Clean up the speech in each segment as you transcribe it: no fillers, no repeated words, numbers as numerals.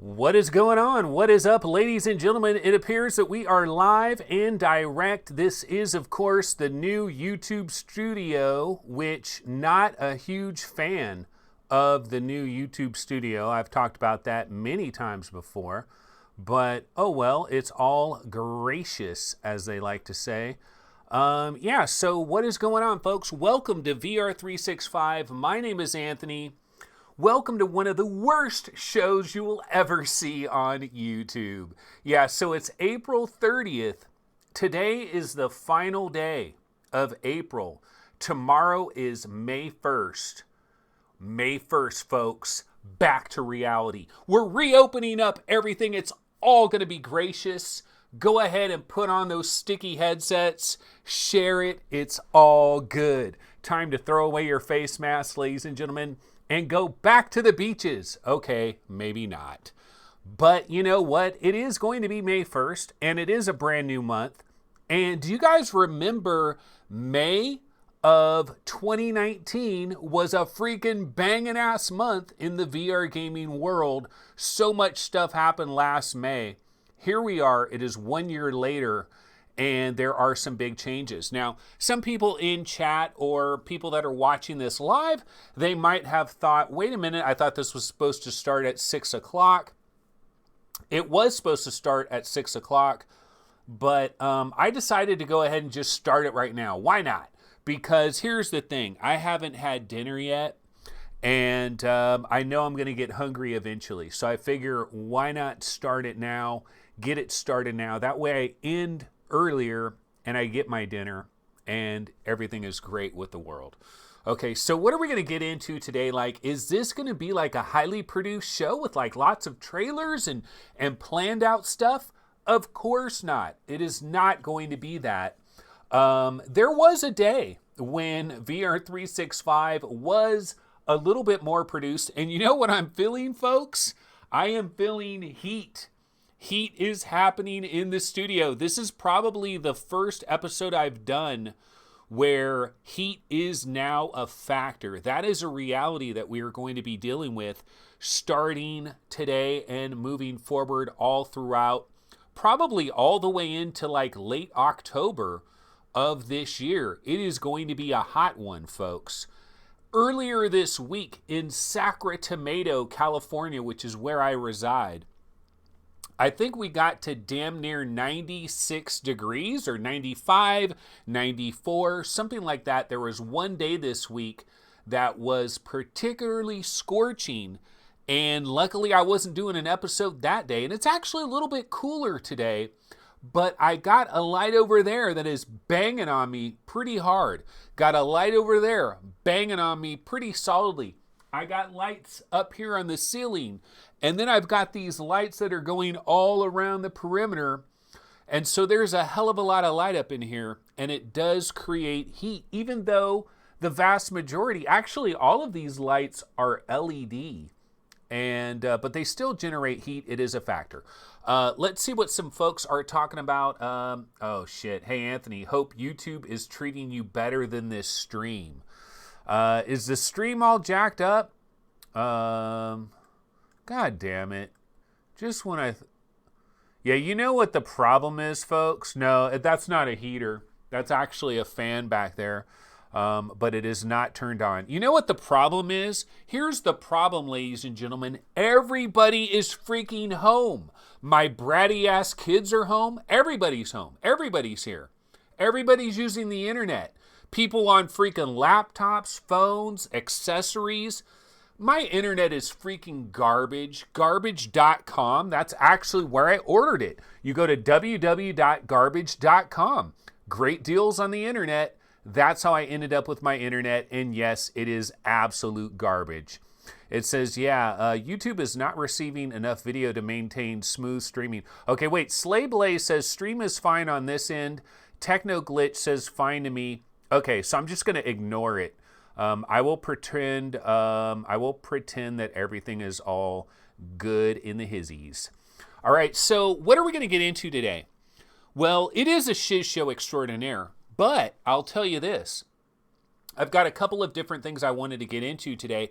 What is going on? What is up, ladies and gentlemen? It appears that we are live and direct. This is, of course, the new YouTube studio, which not a huge fan of the new YouTube studio. I've talked about that many times before, but oh well, it's all gracious, as they like to say. So what is going on, folks? Welcome to VR365. My name is Anthony. Welcome to one of the worst shows you will ever see on YouTube. Yeah, so it's April 30th. Today is the final day of April. Tomorrow is May 1st. May 1st, folks. Back to reality. We're reopening up everything. It's all going to be gracious. Go ahead and put on those sticky headsets. Share it. It's all good. Time to throw away your face masks, ladies and gentlemen, and go back to the beaches. Okay, maybe not. But you know what? It is going to be May 1st, and it is a brand new month. And do you guys remember May of 2019 was a freaking banging ass month in the VR gaming world? So much stuff happened last May. Here we are, it is 1 year later, and there are some big changes. Now, some people in chat or people that are watching this live, they might have thought, wait a minute, I thought this was supposed to start at 6 o'clock. It was supposed to start at 6 o'clock, but I decided to go ahead and just start it right now. Why not? Because here's the thing, I haven't had dinner yet, and I know I'm gonna get hungry eventually. So I figure, why not start it now, get it started now. That way I end earlier and I get my dinner and everything is great with the world. Okay, so what are we going to get into today? Like, is this going to be like a highly produced show with like lots of trailers and planned out stuff? Of course not. It is not going to be that. There was a day when VR365 was a little bit more produced, and you know what I'm feeling, folks? I am feeling heat. Heat is happening in the studio. This is probably the first episode I've done where heat is now a factor. That is a reality that we are going to be dealing with starting today and moving forward all throughout, probably all the way into like late October of this year. It is going to be a hot one, folks. Earlier this week in Sacramento, California, which is where I reside, I think we got to damn near 96 degrees or 95, 94, something like that. There was one day this week that was particularly scorching, and luckily I wasn't doing an episode that day. And it's actually a little bit cooler today, but I got a light over there that is banging on me pretty hard. Got a light over there banging on me pretty solidly. I got lights up here on the ceiling, and then I've got these lights that are going all around the perimeter, and so there's a hell of a lot of light up in here, and it does create heat, even though the vast majority, actually all of these lights are LED, and but they still generate heat. It is a factor. Let's see what some folks are talking about. Oh shit, hey Anthony, hope YouTube is treating you better than this stream. Is the stream all jacked up? God damn it. Just when yeah, you know what the problem is, folks? No, that's not a heater. That's actually a fan back there. But it is not turned on. You know what the problem is? Here's the problem, ladies and gentlemen. Everybody is freaking home. My bratty ass kids are home. Everybody's home. Everybody's here. Everybody's using the internet. People on freaking laptops, phones, accessories. My internet is freaking garbage. Garbage.com. That's actually where I ordered it. You go to www.garbage.com. Great deals on the internet. That's how I ended up with my internet. And yes, it is absolute garbage. It says, YouTube is not receiving enough video to maintain smooth streaming. Okay, wait. Slayblaze says stream is fine on this end. Techno Glitch says fine to me. Okay, so I'm just going to ignore it. I will pretend that everything is all good in the hizzies. All right, so what are we going to get into today? Well, it is a shiz show extraordinaire, but I'll tell you this. I've got a couple of different things I wanted to get into today.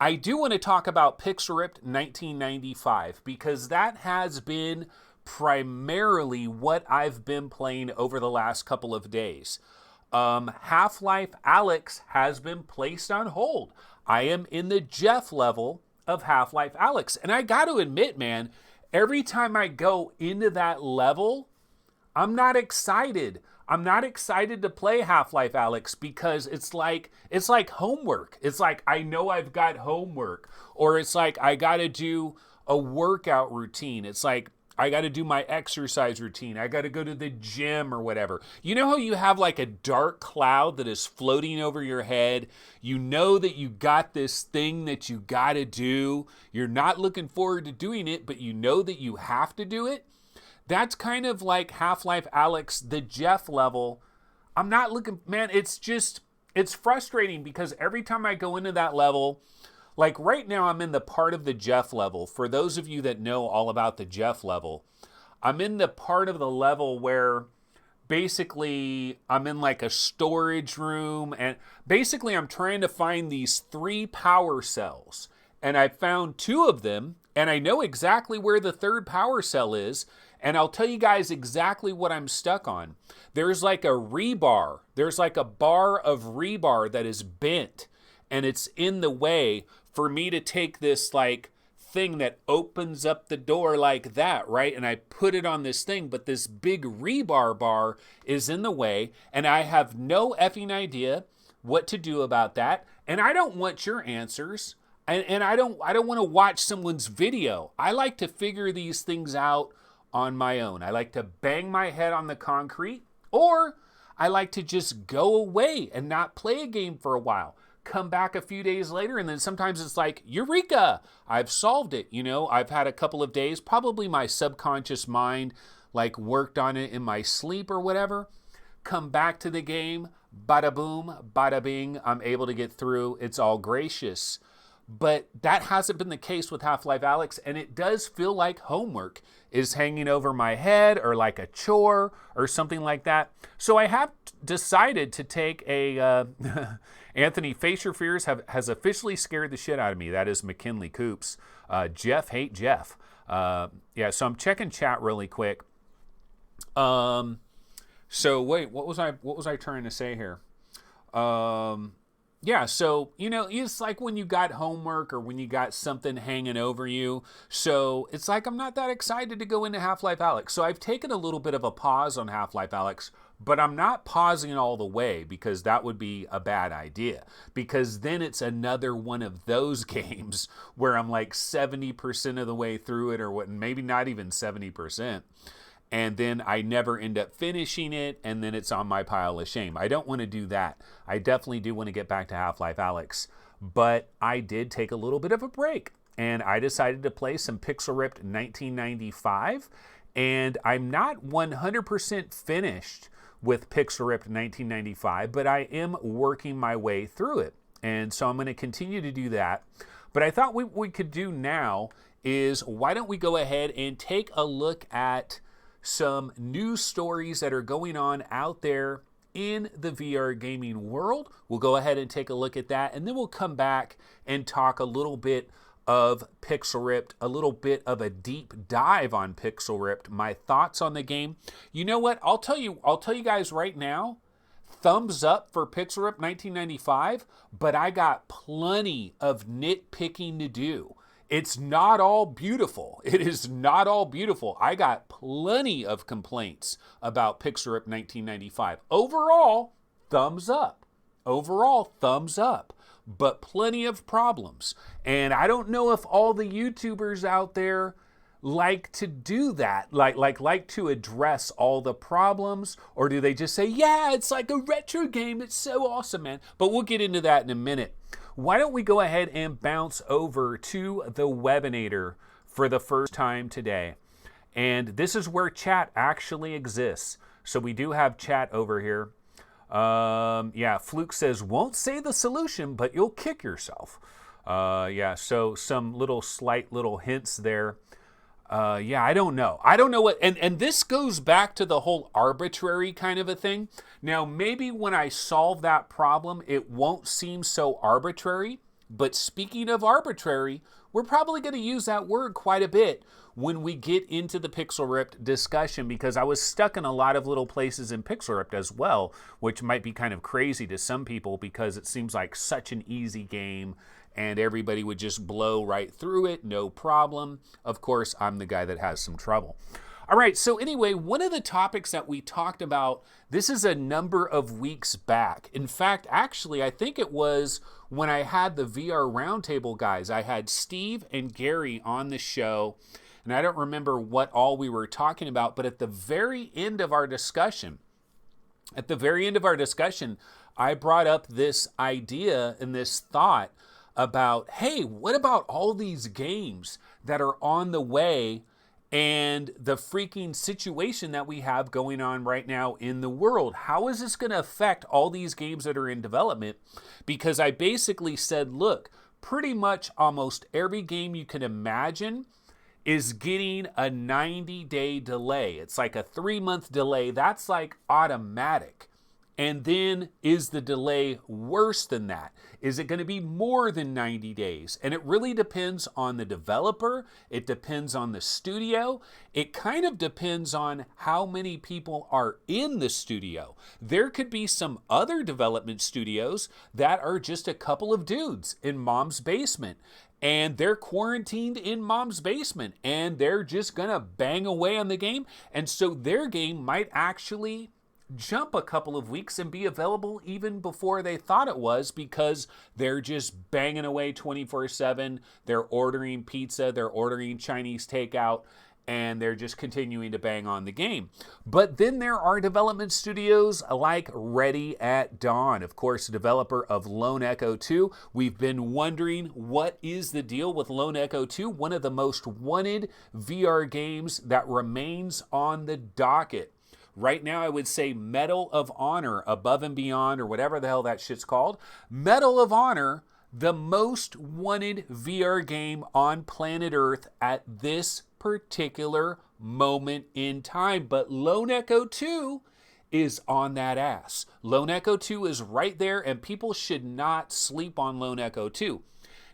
I do want to talk about Pixelripped 1995 because that has been primarily what I've been playing over the last couple of days. Half-Life Alyx has been placed on hold. I am in the Jeff level of Half-Life Alyx. And I got to admit, man, every time I go into that level, I'm not excited. I'm not excited to play Half-Life Alyx because it's like homework. It's like I know I've got homework, or it's like I got to do a workout routine. It's like I got to do my exercise routine. I got to go to the gym or whatever. You know how you have like a dark cloud that is floating over your head? You know that you got this thing that you got to do. You're not looking forward to doing it, but you know that you have to do it. That's kind of like Half-Life Alyx, the Jeff level. I'm not looking, man, it's frustrating because every time I go into that level, like right now I'm in the part of the Jeff level. For those of you that know all about the Jeff level, I'm in the part of the level where basically I'm in like a storage room, and basically I'm trying to find these 3 power cells. And I found 2 of them, and I know exactly where the 3rd power cell is. And I'll tell you guys exactly what I'm stuck on. There's like a rebar. There's like a bar of rebar that is bent, and it's in the way for me to take this like thing that opens up the door like that, right? And I put it on this thing, but this big rebar bar is in the way, and I have no effing idea what to do about that. And I don't want your answers. And I don't want to watch someone's video. I like to figure these things out on my own. I like to bang my head on the concrete, or I like to just go away and not play a game for a while. Come back a few days later, and then sometimes it's like, eureka, I've solved it. You know, I've had a couple of days, probably my subconscious mind like worked on it in my sleep or whatever. Come back to the game, bada boom, bada bing, I'm able to get through. It's all gracious. But that hasn't been the case with Half-Life Alyx, and it does feel like homework is hanging over my head, or like a chore or something like that. So I have decided to take a Anthony Facial Fears has officially scared the shit out of me. That is McKinley Coops. Jeff hate Jeff. Yeah, so I'm checking chat really quick. So wait, what was I trying to say here? Yeah, so, you know, it's like when you got homework or when you got something hanging over you. So it's like I'm not that excited to go into Half-Life Alyx. So I've taken a little bit of a pause on Half-Life Alyx, but I'm not pausing all the way because that would be a bad idea. Because then it's another one of those games where I'm like 70% of the way through it, or what, maybe not even 70%. And then I never end up finishing it, and then it's on my pile of shame. I don't want to do that. I definitely do want to get back to Half-Life Alyx, but I did take a little bit of a break, and I decided to play some Pixelripped 1995, and I'm not 100% finished with Pixelripped 1995, but I am working my way through it, and so I'm going to continue to do that. But I thought what we could do now is, why don't we go ahead and take a look at some news stories that are going on out there in the VR gaming world. We'll go ahead and take a look at that, and then we'll come back and talk a little bit of Pixelripped, a little bit of a deep dive on Pixelripped, my thoughts on the game. You know what? I'll tell you guys right now, thumbs up for Pixelripped 1995, but I got plenty of nitpicking to do. It's not all beautiful. It is not all beautiful. I got plenty of complaints about Pixelripped 1995. Overall, thumbs up. Overall, thumbs up. But plenty of problems. And I don't know if all the YouTubers out there like to do that, like to address all the problems, or do they just say, yeah, it's like a retro game, it's so awesome, man. But we'll get into that in a minute. Why don't we go ahead and bounce over to the Webinator for the first time today. And this is where chat actually exists. So we do have chat over here. Yeah, Fluke says, won't say the solution, but you'll kick yourself. Yeah, so some slight little hints there. Yeah, I don't know. I don't know what, and this goes back to the whole arbitrary kind of a thing. Now, maybe when I solve that problem, it won't seem so arbitrary, But speaking of arbitrary, we're probably going to use that word quite a bit when we get into the Pixel Ripped discussion, because I was stuck in a lot of little places in Pixel Ripped as well, which might be kind of crazy to some people because it seems like such an easy game and everybody would just blow right through it, no problem. Of course, I'm the guy that has some trouble. All right, so anyway, one of the topics that we talked about, this is a number of weeks back. In fact, actually, I think it was when I had the VR Roundtable guys. I had Steve and Gary on the show, and I don't remember what all we were talking about, but at the very end of our discussion, I brought up this idea and this thought about, hey, what about all these games that are on the way and the freaking situation that we have going on right now in the world? How is this going to affect all these games that are in development? Because I basically said, look, pretty much almost every game you can imagine is getting a 90-day delay. It's like a 3-month delay. That's like automatic. And then is the delay worse than that? Is it going to be more than 90 days? And it really depends on the developer. It depends on the studio. It kind of depends on how many people are in the studio. There could be some other development studios that are just a couple of dudes in mom's basement, and they're quarantined in mom's basement, and they're just going to bang away on the game. And so their game might actually jump a couple of weeks and be available even before they thought it was, because they're just banging away 24/7. They're ordering pizza, they're ordering Chinese takeout, and they're just continuing to bang on the game. But then there are development studios like Ready at Dawn, of course, developer of Lone Echo 2. We've been wondering, what is the deal with Lone Echo 2? One of the most wanted VR games that remains on the docket. Right now, I would say Medal of Honor, Above and Beyond, or whatever the hell that shit's called. Medal of Honor, the most wanted VR game on planet Earth at this particular moment in time. But Lone Echo 2 is on that ass. Lone Echo 2 is right there, and people should not sleep on Lone Echo 2.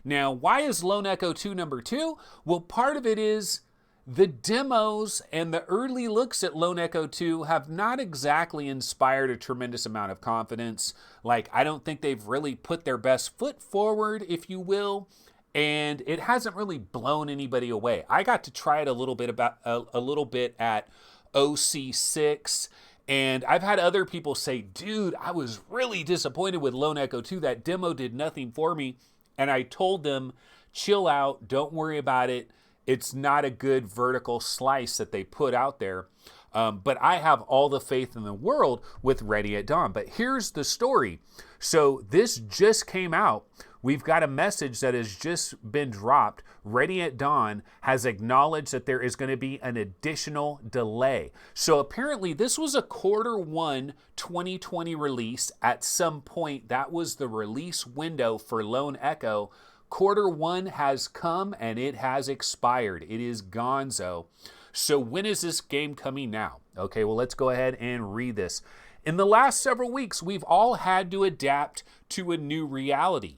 Now, why is Lone Echo 2 number 2? Well, part of it is the demos and the early looks at Lone Echo 2 have not exactly inspired a tremendous amount of confidence. Like, I don't think they've really put their best foot forward, if you will, and it hasn't really blown anybody away. I got to try it a little bit at OC6, and I've had other people say, dude, I was really disappointed with Lone Echo 2. That demo did nothing for me. And I told them, chill out, don't worry about it. It's not a good vertical slice that they put out there. But I have all the faith in the world with Ready at Dawn. But here's the story. So this just came out. We've got a message that has just been dropped. Ready at Dawn has acknowledged that there is going to be an additional delay. So apparently this was a Q1 2020 release. At some point, that was the release window for Lone Echo. Q1 has come and it has expired. It is gonzo. So when is this game coming now? Okay, well, let's go ahead and read this. In the last several weeks, we've all had to adapt to a new reality.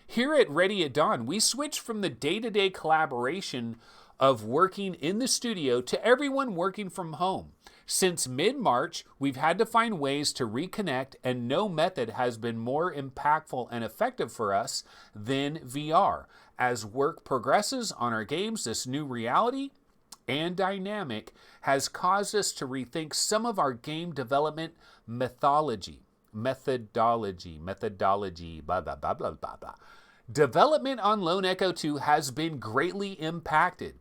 Here at Ready at Dawn, we switched from the day-to-day collaboration of working in the studio to everyone working from home. Since mid-March, we've had to find ways to reconnect, and no method has been more impactful and effective for us than VR. As work progresses on our games, this new reality and dynamic has caused us to rethink some of our game development methodology, blah, blah, blah, blah, blah, blah. Development on Lone Echo 2 has been greatly impacted.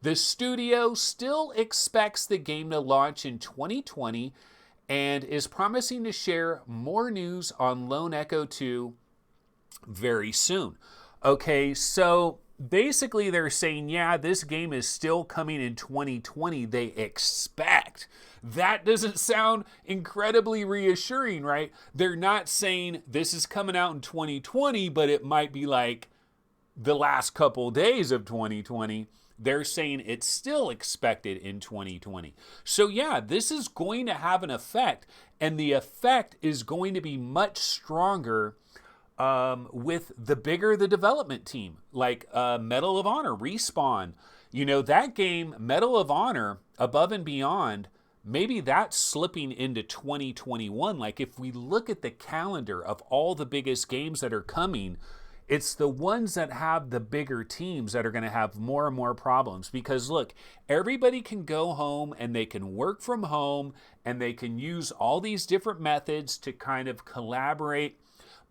The studio still expects the game to launch in 2020 and is promising to share more news on Lone Echo 2 very soon. Okay, so basically they're saying, yeah, this game is still coming in 2020. They expect. That doesn't sound incredibly reassuring, right? They're not saying this is coming out in 2020, but it might be like the last couple days of 2020. They're saying it's still expected in 2020. So yeah, this is going to have an effect, and the effect is going to be much stronger with the bigger the development team, like Medal of Honor, Respawn. You know, that game, Medal of Honor, Above and Beyond, maybe that's slipping into 2021. Like, if we look at the calendar of all the biggest games that are coming, it's the ones that have the bigger teams that are going to have more and more problems. Because look, everybody can go home and they can work from home and they can use all these different methods to kind of collaborate.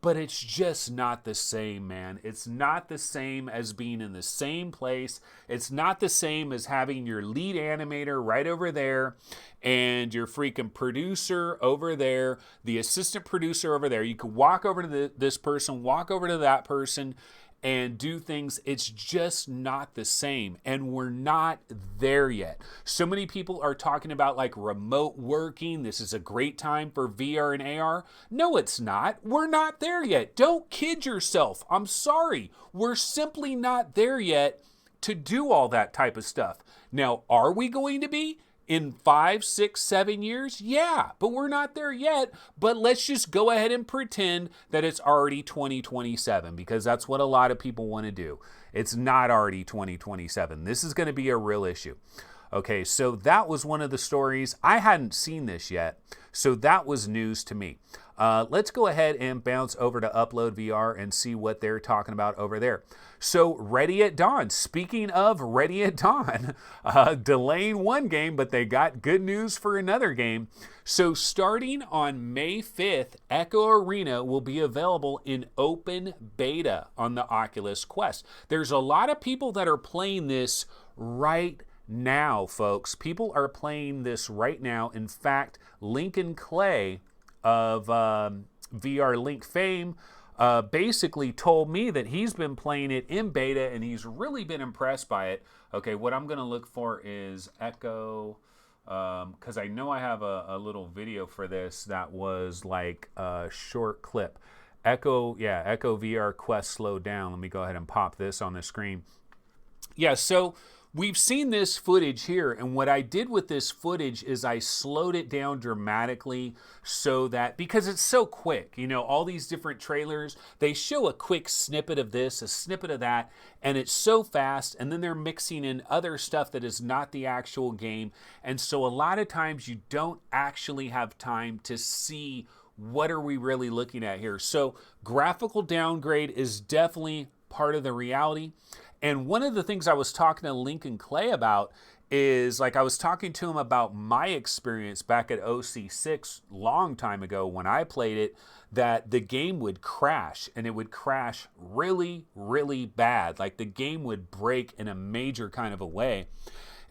But it's just not the same, man. It's not the same as being in the same place. It's not the same as having your lead animator right over there and your freaking producer over there, the assistant producer over there. You could walk over to this person, walk over to that person, and do things. It's just not the same. And we're not there yet. So many people are talking about like remote working. This is a great time for VR and AR. No, it's not. We're not there yet. Don't kid yourself. I'm sorry. We're simply not there yet to do all that type of stuff. Now, are we going to be? In 5, 6, 7 years? Yeah, but we're not there yet. But let's just go ahead and pretend that it's already 2027, because that's what a lot of people want to do. It's not already 2027. This is going to be a real issue. Okay, so that was one of the stories. I hadn't seen this yet, so that was news to me. Let's go ahead and bounce over to Upload VR and see what they're talking about over there. So, Ready at Dawn. Speaking of Ready at Dawn, delaying one game, but they got good news for another game. So, starting on May 5th, Echo Arena will be available in open beta on the Oculus Quest. There's a lot of people that are playing this right now, folks. People are playing this right now. In fact, Lincoln Clay of VR Link fame basically told me that he's been playing it in beta and he's really been impressed by it. Okay, what I'm going to look for is Echo, because I know I have a little video for this that was like a short clip. Echo VR Quest slowed down. Let me go ahead and pop this on the screen. Yeah, so we've seen this footage here, and what I did with this footage is I slowed it down dramatically so that, because it's so quick, you know, all these different trailers, they show a quick snippet of this, a snippet of that, and it's so fast, and then they're mixing in other stuff that is not the actual game, and so a lot of times you don't actually have time to see what are we really looking at here. So graphical downgrade is definitely part of the reality. And one of the things I was talking to Lincoln Clay about is, like, I was talking to him about my experience back at OC6 long time ago when I played it, that the game would crash, and it would crash really, really bad. Like, the game would break in a major kind of a way.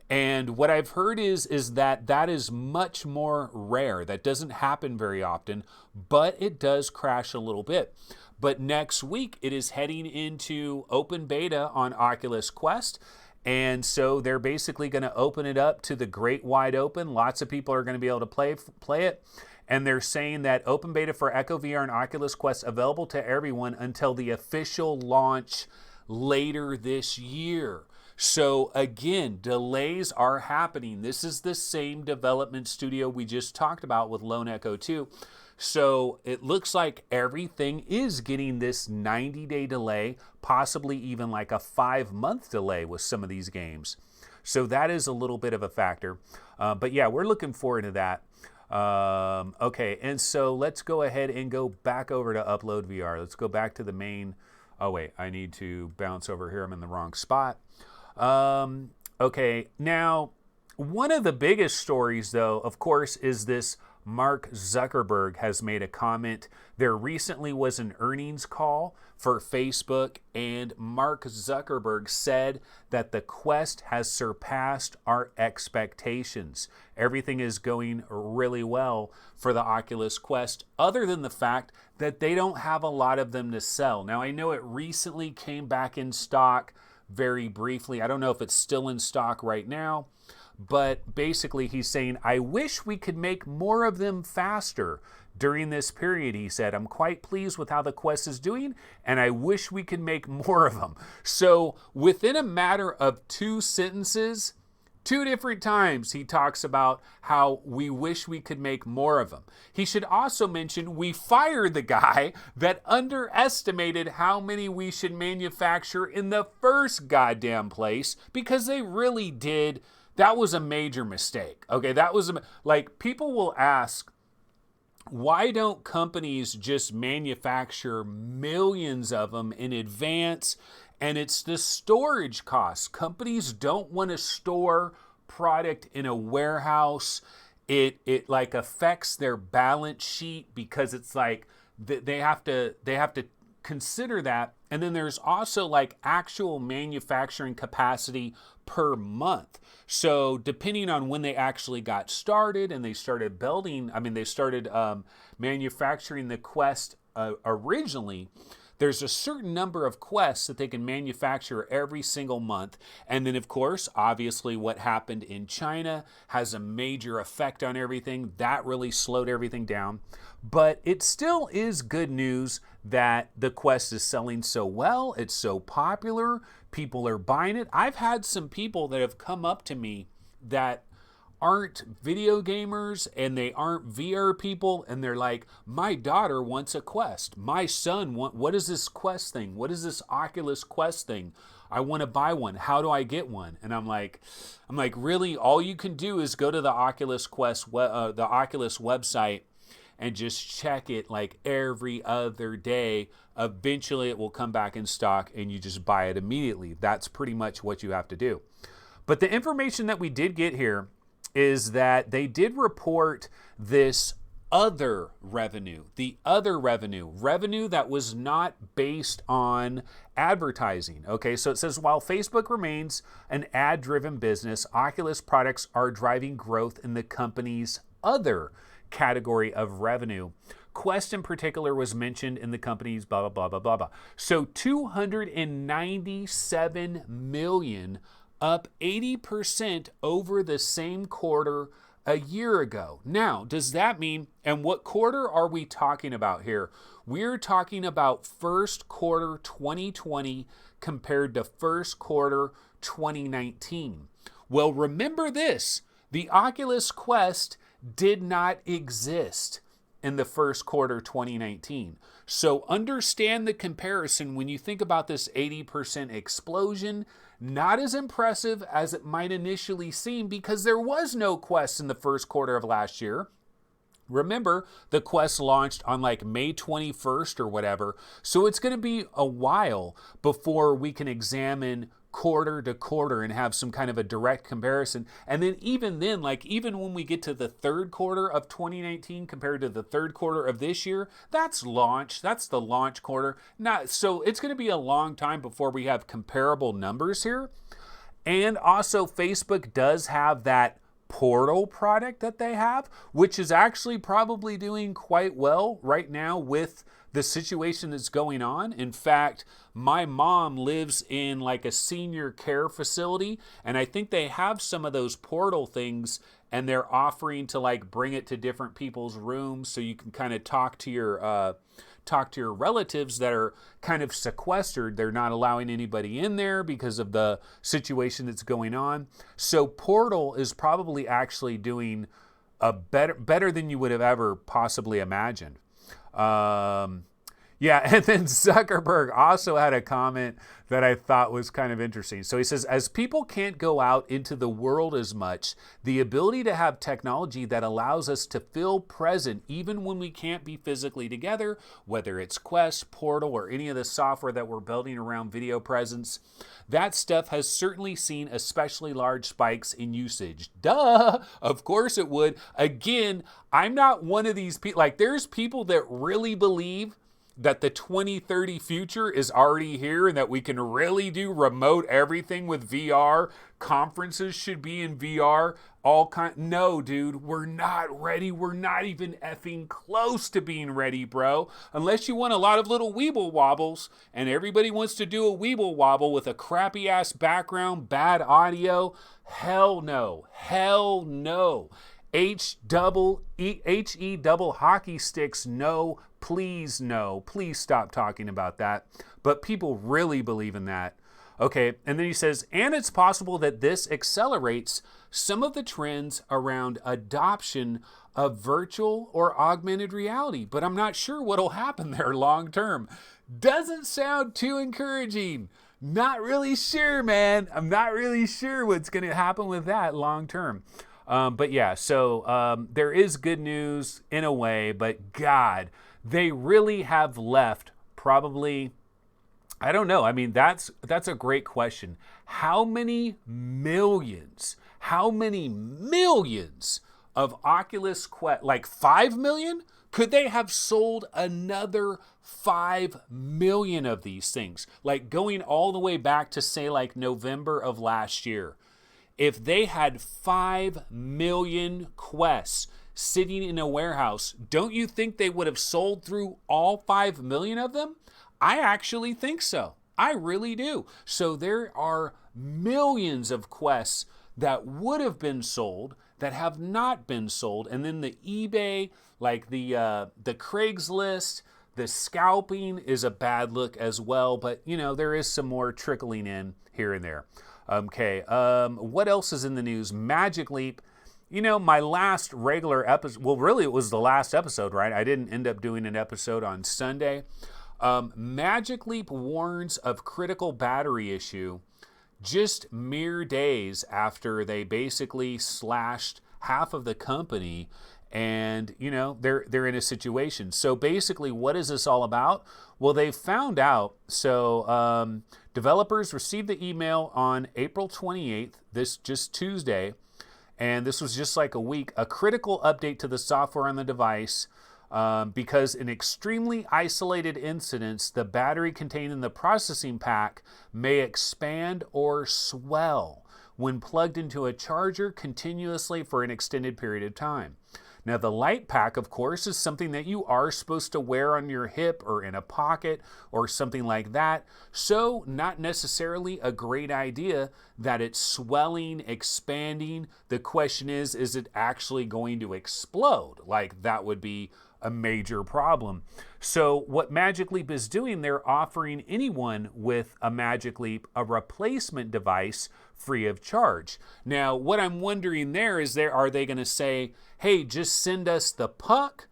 And what I've heard is that that is much more rare. That doesn't happen very often, but it does crash a little bit. But next week, it is heading into open beta on Oculus Quest. And so they're basically going to open it up to the great wide open. Lots of people are going to be able to play it. And they're saying that open beta for Echo VR and Oculus Quest available to everyone until the official launch later this year. So again, delays are happening. This is the same development studio we just talked about with Lone Echo 2. So it looks like everything is getting this 90-day delay, possibly even like a 5-month delay with some of these games. So that is a little bit of a factor. But yeah, we're looking forward to that. Okay, and so let's go ahead and go back over to Upload VR. Let's go back to the main. Oh wait, I need to bounce over here. I'm in the wrong spot. Okay, now one of the biggest stories though, of course, is this Mark Zuckerberg has made a comment. There recently was an earnings call for Facebook, and Mark Zuckerberg said that the Quest has surpassed our expectations. Everything is going really well for the Oculus Quest, other than the fact that they don't have a lot of them to sell. Now, I know it recently came back in stock very briefly. I don't know if it's still in stock right now. But basically, he's saying, I wish we could make more of them faster during this period, he said. I'm quite pleased with how the Quest is doing, and I wish we could make more of them. So within a matter of 2 sentences, 2 different times he talks about how we wish we could make more of them. He should also mention we fired the guy that underestimated how many we should manufacture in the first goddamn place, because they really did. That was a major mistake. Okay, that was like, people will ask, why don't companies just manufacture millions of them in advance? And it's the storage costs. Companies don't want to store product in a warehouse. It like affects their balance sheet, because it's like they have to consider that. And then there's also like actual manufacturing capacity per month. So depending on when they actually got started and they started manufacturing the Quest originally, there's a certain number of Quests that they can manufacture every single month. And then, of course, obviously what happened in China has a major effect on everything. That really slowed everything down. But it still is good news that the Quest is selling so well. It's so popular. People are buying it. I've had some people that have come up to me that aren't video gamers and they aren't VR people, and they're like, my daughter wants a Quest. My son what is this Quest thing? What is this Oculus Quest thing? I want to buy one. How do I get one? And I'm like, really, all you can do is go to the Oculus Quest, the Oculus website, and just check it like every other day. Eventually it will come back in stock and you just buy it immediately. That's pretty much what you have to do. But the information that we did get here is that they did report this other revenue, revenue that was not based on advertising. Okay, so it says, while Facebook remains an ad-driven business, Oculus products are driving growth in the company's other category of revenue. Quest in particular was mentioned in the company's blah, blah, blah, blah, blah, blah. So 297 million, up 80% over the same quarter a year ago. Now, does that mean, and what quarter are we talking about here? We're talking about first quarter 2020 compared to first quarter 2019. Well, remember this, the Oculus Quest did not exist in the first quarter 2019. So understand the comparison when you think about this 80% explosion. Not as impressive as it might initially seem, because there was no Quest in the first quarter of last year. Remember, the Quest launched on like May 21st or whatever. So it's going to be a while before we can examine quarter to quarter and have some kind of a direct comparison. And then even when we get to the third quarter of 2019 compared to the third quarter of this year, that's launch. That's the launch quarter. So it's going to be a long time before we have comparable numbers here. And also Facebook does have that Portal product that they have, which is actually probably doing quite well right now with the situation that's going on. In fact, my mom lives in like a senior care facility, and I think they have some of those Portal things, and they're offering to like bring it to different people's rooms so you can kind of talk to your relatives that are kind of sequestered. They're not allowing anybody in there because of the situation that's going on. So Portal is probably actually doing a better than you would have ever possibly imagined. Yeah, and then Zuckerberg also had a comment that I thought was kind of interesting. So he says, as people can't go out into the world as much, the ability to have technology that allows us to feel present even when we can't be physically together, whether it's Quest, Portal, or any of the software that we're building around video presence, that stuff has certainly seen especially large spikes in usage. Duh! Of course it would. Again, I'm not one of these people. Like, there's people that really believe that the 2030 future is already here and that we can really do remote everything with VR. Conferences should be in VR. No, dude, we're not ready. We're not even effing close to being ready, bro. Unless you want a lot of little weeble wobbles, and everybody wants to do a weeble wobble with a crappy ass background, bad audio. Hell no. Hell no. H-E double hockey sticks, no. Please, no. Please stop talking about that. But people really believe in that. Okay, and then he says, and it's possible that this accelerates some of the trends around adoption of virtual or augmented reality, but I'm not sure what'll happen there long term. Doesn't sound too encouraging. Not really sure, man. I'm not really sure what's going to happen with that long term. But yeah, so there is good news in a way, but God, they really have left probably, I don't know. I mean, that's a great question. How many millions of Oculus Quest, like 5 million? Could they have sold another 5 million of these things? Like going all the way back to say like November of last year. If they had 5 million Quests sitting in a warehouse, don't you think they would have sold through all 5 million of them? I actually think so. I really do. So there are millions of Quests that would have been sold that have not been sold. And then the eBay, like the Craigslist, the scalping is a bad look as well. But, you know, there is some more trickling in here and there. Okay, what else is in the news? Magic Leap. You know, my last regular episode, well, really it was the last episode, right? I didn't end up doing an episode on Sunday. Magic Leap warns of critical battery issue just mere days after they basically slashed half of the company, and you know they're in a situation. So basically, what is this all about? Well, they found out. So developers received the email on April 28th, this just Tuesday, and this was just like a week, a critical update to the software on the device. Because in extremely isolated incidents, the battery contained in the processing pack may expand or swell when plugged into a charger continuously for an extended period of time. Now, the light pack, of course, is something that you are supposed to wear on your hip or in a pocket or something like that. So, not necessarily a great idea that it's swelling, expanding. The question is it actually going to explode? Like, that would be a major problem. So what Magic Leap is doing, they're offering anyone with a Magic Leap a replacement device free of charge. Now, what I'm wondering there is, are they going to say, hey, just send us the puck,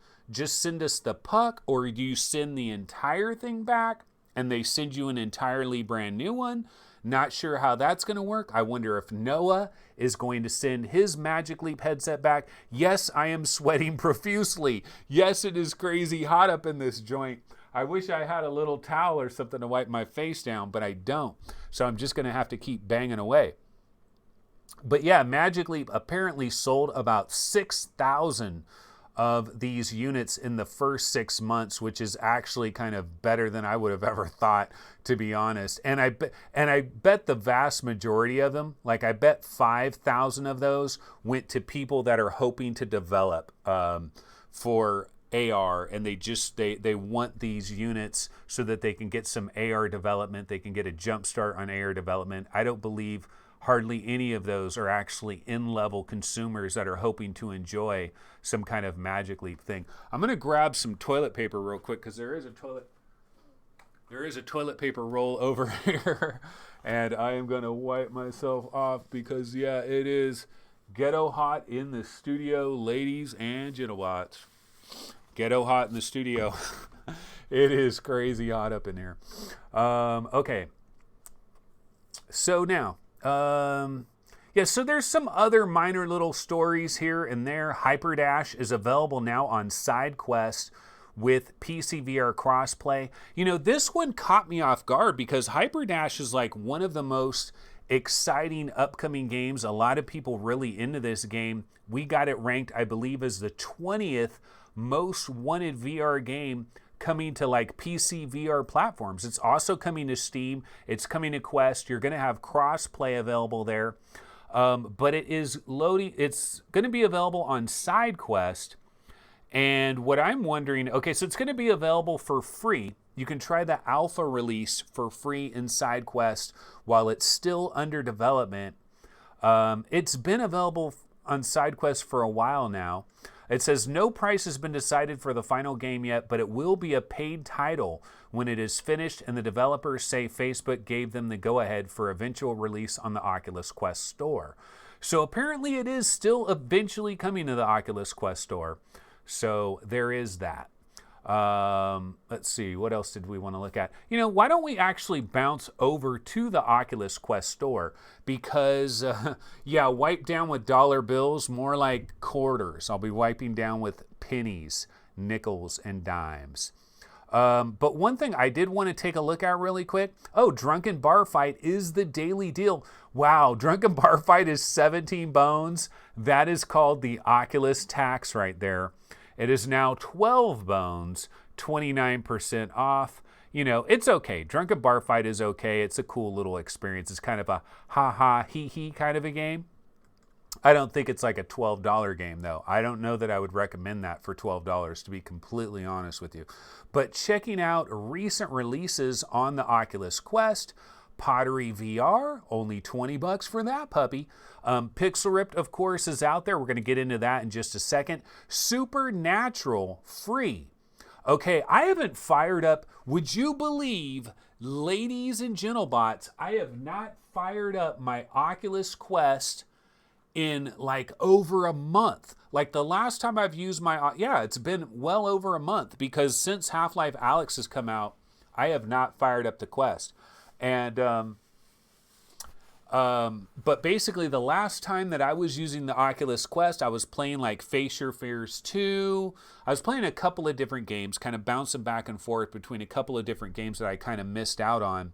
or do you send the entire thing back and they send you an entirely brand new one? Not sure how that's going to work. I wonder if Noah is going to send his Magic Leap headset back. Yes, I am sweating profusely. Yes, it is crazy hot up in this joint. I wish I had a little towel or something to wipe my face down, but I don't. So I'm just going to have to keep banging away. But yeah, Magic Leap apparently sold about 6,000 of these units in the first 6 months, which is actually kind of better than I would have ever thought, to be honest. And I bet the vast majority of them, like I bet 5,000 of those went to people that are hoping to develop for AR, and they want these units so that they can get some AR development. They can get a jump start on AR development. I don't believe hardly any of those are actually in-level consumers that are hoping to enjoy some kind of Magic Leap thing. I'm going to grab some toilet paper real quick because there is a toilet paper roll over here, and I am going to wipe myself off because, yeah, it is ghetto hot in the studio, ladies and gentlewots. Ghetto hot in the studio. It is crazy hot up in here. Okay. So now, yeah, so there's some other minor little stories here and there. Hyperdash is available now on SideQuest with PC VR crossplay. You know, this one caught me off guard because Hyperdash is like one of the most exciting upcoming games. A lot of people really into this game. We got it ranked, I believe, as the 20th most wanted VR game coming to like PC VR platforms. It's also coming to Steam. It's coming to Quest. You're going to have cross-play available there. But it is loading. It's going to be available on SideQuest. And what I'm wondering, okay, so it's going to be available for free. You can try the alpha release for free in SideQuest while it's still under development. It's been available on SideQuest for a while now. It says no price has been decided for the final game yet, but it will be a paid title when it is finished, and the developers say Facebook gave them the go-ahead for eventual release on the Oculus Quest store. So apparently it is still eventually coming to the Oculus Quest store. So there is that. Let's see, what else did we want to look at? You know, why don't we actually bounce over to the Oculus Quest store? Because, yeah, wipe down with dollar bills, more like quarters. I'll be wiping down with pennies, nickels, and dimes. But one thing I did want to take a look at really quick. Oh, Drunken Bar Fight is the daily deal. Wow, Drunken Bar Fight is 17 bones. That is called the Oculus tax right there. It is now 12 bones, 29% off. You know, it's okay. Drunken Bar Fight is okay. It's a cool little experience. It's kind of a ha-ha, hee-hee kind of a game. I don't think it's like a $12 game, though. I don't know that I would recommend that for $12, to be completely honest with you. But checking out recent releases on the Oculus Quest, Pottery VR, only $20 for that puppy. Pixel Ripped, of course, is out there. We're going to get into that in just a second. Supernatural, free. Okay, I haven't fired up. Would you believe, ladies and gentlemen, I have not fired up my Oculus Quest in like over a month. Like the last time I've used my, yeah, it's been well over a month, because since Half-Life Alyx has come out, I have not fired up the Quest. And, but basically the last time that I was using the Oculus Quest, I was playing like Face Your Fears 2. I was playing a couple of different games, kind of bouncing back and forth between a couple of different games that I kind of missed out on.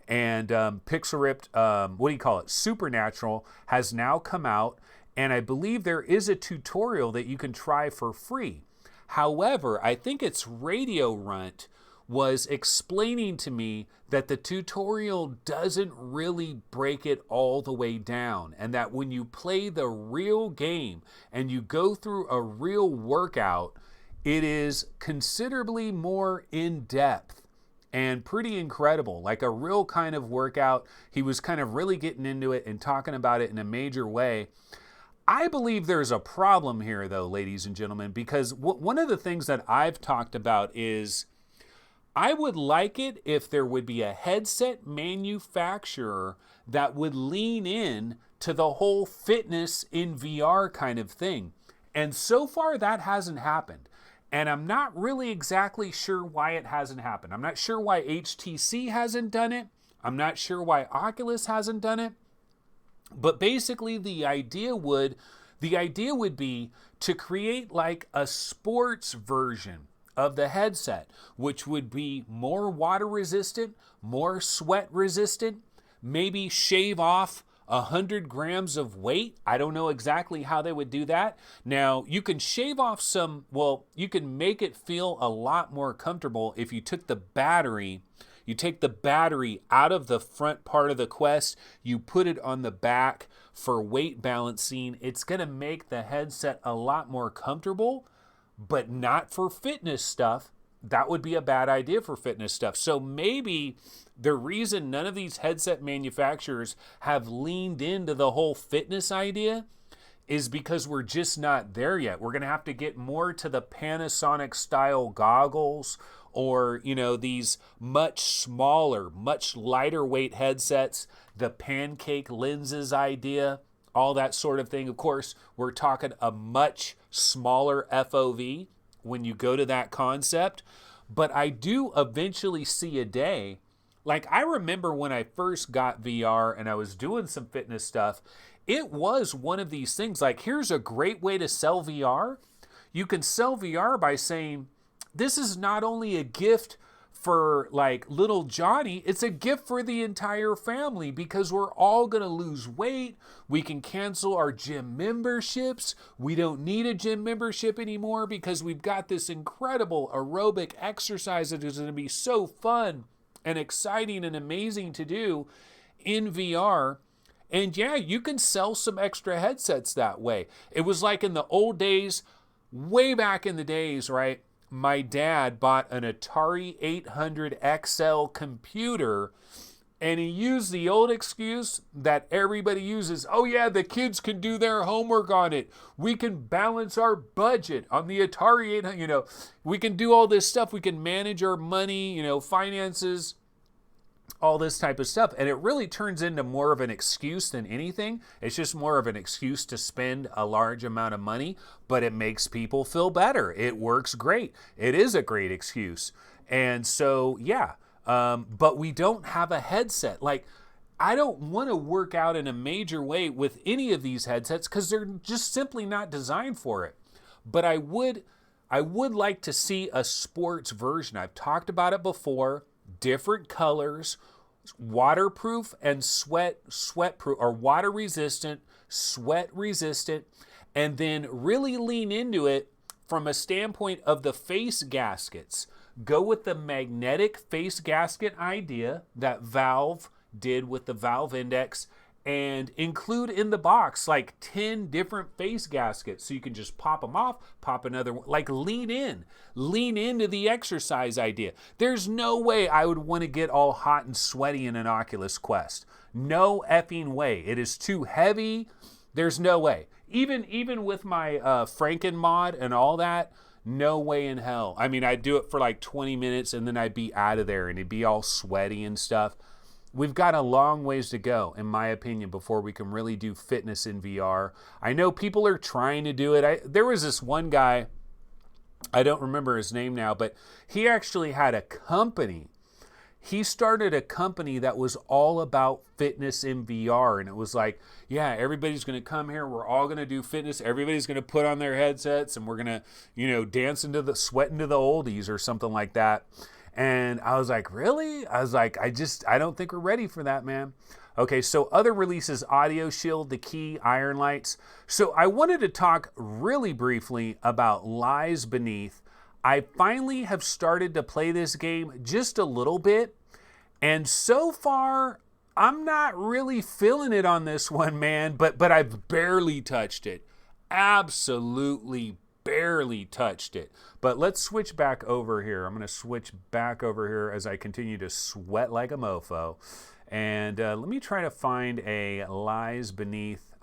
And Pixel Ripped, what do you call it? Supernatural has now come out, and I believe there is a tutorial that you can try for free. However, I think it's Radio Runt was explaining to me that the tutorial doesn't really break it all the way down, and that when you play the real game and you go through a real workout, it is considerably more in-depth and pretty incredible, like a real kind of workout. He was kind of really getting into it and talking about it in a major way. I believe there's a problem here, though, ladies and gentlemen, because one of the things that I've talked about is I would like it if there would be a headset manufacturer that would lean in to the whole fitness in VR kind of thing. And so far, that hasn't happened. And I'm not really exactly sure why it hasn't happened. I'm not sure why HTC hasn't done it. I'm not sure why Oculus hasn't done it. But basically the idea would be to create like a sports version of the headset, which would be more water resistant, more sweat resistant, maybe shave off 100 grams of weight. I don't know exactly how they would do that. Now, you can shave off some, well, you can make it feel a lot more comfortable if you took the battery. You take the battery out of the front part of the Quest, you put it on the back for weight balancing. It's going to make the headset a lot more comfortable, but not for fitness stuff. That would be a bad idea for fitness stuff. So maybe the reason none of these headset manufacturers have leaned into the whole fitness idea is because we're just not there yet. We're going to have to get more to the Panasonic style goggles, or, you know, these much smaller, much lighter weight headsets, the pancake lenses idea, all that sort of thing. Of course, we're talking a much smaller FOV when you go to that concept. But I do eventually see a day, like I remember when I first got VR and I was doing some fitness stuff, it was one of these things like, here's a great way to sell VR. You can sell VR by saying, this is not only a gift for like little Johnny, it's a gift for the entire family, because we're all going to lose weight. We can cancel our gym memberships. We don't need a gym membership anymore because we've got this incredible aerobic exercise that is going to be so fun and exciting and amazing to do in VR. And yeah, you can sell some extra headsets that way. It was like in the old days, way back in the days, right? My dad bought an Atari 800 XL computer, And he used the old excuse that everybody uses. Oh yeah, the kids can do their homework on it. We can balance our budget on the Atari 800. We can do all this stuff. We can manage our money, finances, all this type of stuff. And it really turns into more of an excuse than anything. It's just more of an excuse to spend a large amount of money, but it makes people feel better. It works great. It is a great excuse. And so, yeah. But we don't have a headset. Like, I don't want to work out in a major way with any of these headsets because they're just simply not designed for it. But I would like to see a sports version. I've talked about it before. Different colors, waterproof and sweatproof, or water resistant, sweat resistant, and then really lean into it from a standpoint of the face gaskets. Go with the magnetic face gasket idea that Valve did with the Valve Index, and include in the box like 10 different face gaskets so you can just pop them off, pop another one. Like, lean into the exercise idea. There's no way I would want to get all hot and sweaty in an Oculus Quest. No effing way. It is too heavy. There's no way. Even with my Franken mod and all that, no way in hell. I mean, I'd do it for like 20 minutes and then I'd be out of there and it'd be all sweaty and stuff. We've got a long ways to go, in my opinion, before we can really do fitness in VR. I know people are trying to do it. There was this one guy, I don't remember his name now, but he actually had a company. He started a company that was all about fitness in VR. And it was like, yeah, everybody's going to come here. We're all going to do fitness. Everybody's going to put on their headsets and we're going to, dance sweat into the oldies or something like that. And I was like, really? I was like, I don't think we're ready for that, man. Okay, so other releases, Audio Shield, The Key, Iron Lights. So I wanted to talk really briefly about Lies Beneath. I finally have started to play this game just a little bit. And so far, I'm not really feeling it on this one, man. But I've barely touched it. Absolutely barely touched it. But let's switch back over here. I'm going to switch back over here as I continue to sweat like a mofo. And let me try to find a Lies Beneath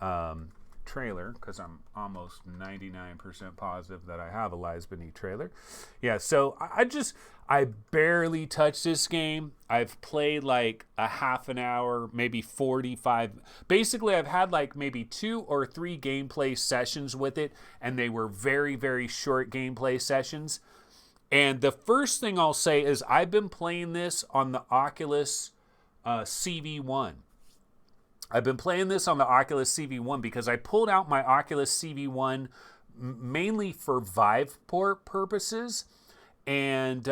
trailer, because I'm almost 99% positive that I have a Lies Beneath trailer. Yeah, so I barely touched this game. I've played like a half an hour, maybe 45. Basically, I've had like maybe 2 or 3 gameplay sessions with it, and they were very, very short gameplay sessions. And the first thing I'll say is I've been playing this on the Oculus CV1. I've been playing this on the Oculus CV1 because I pulled out my Oculus CV1 mainly for Viveport purposes, and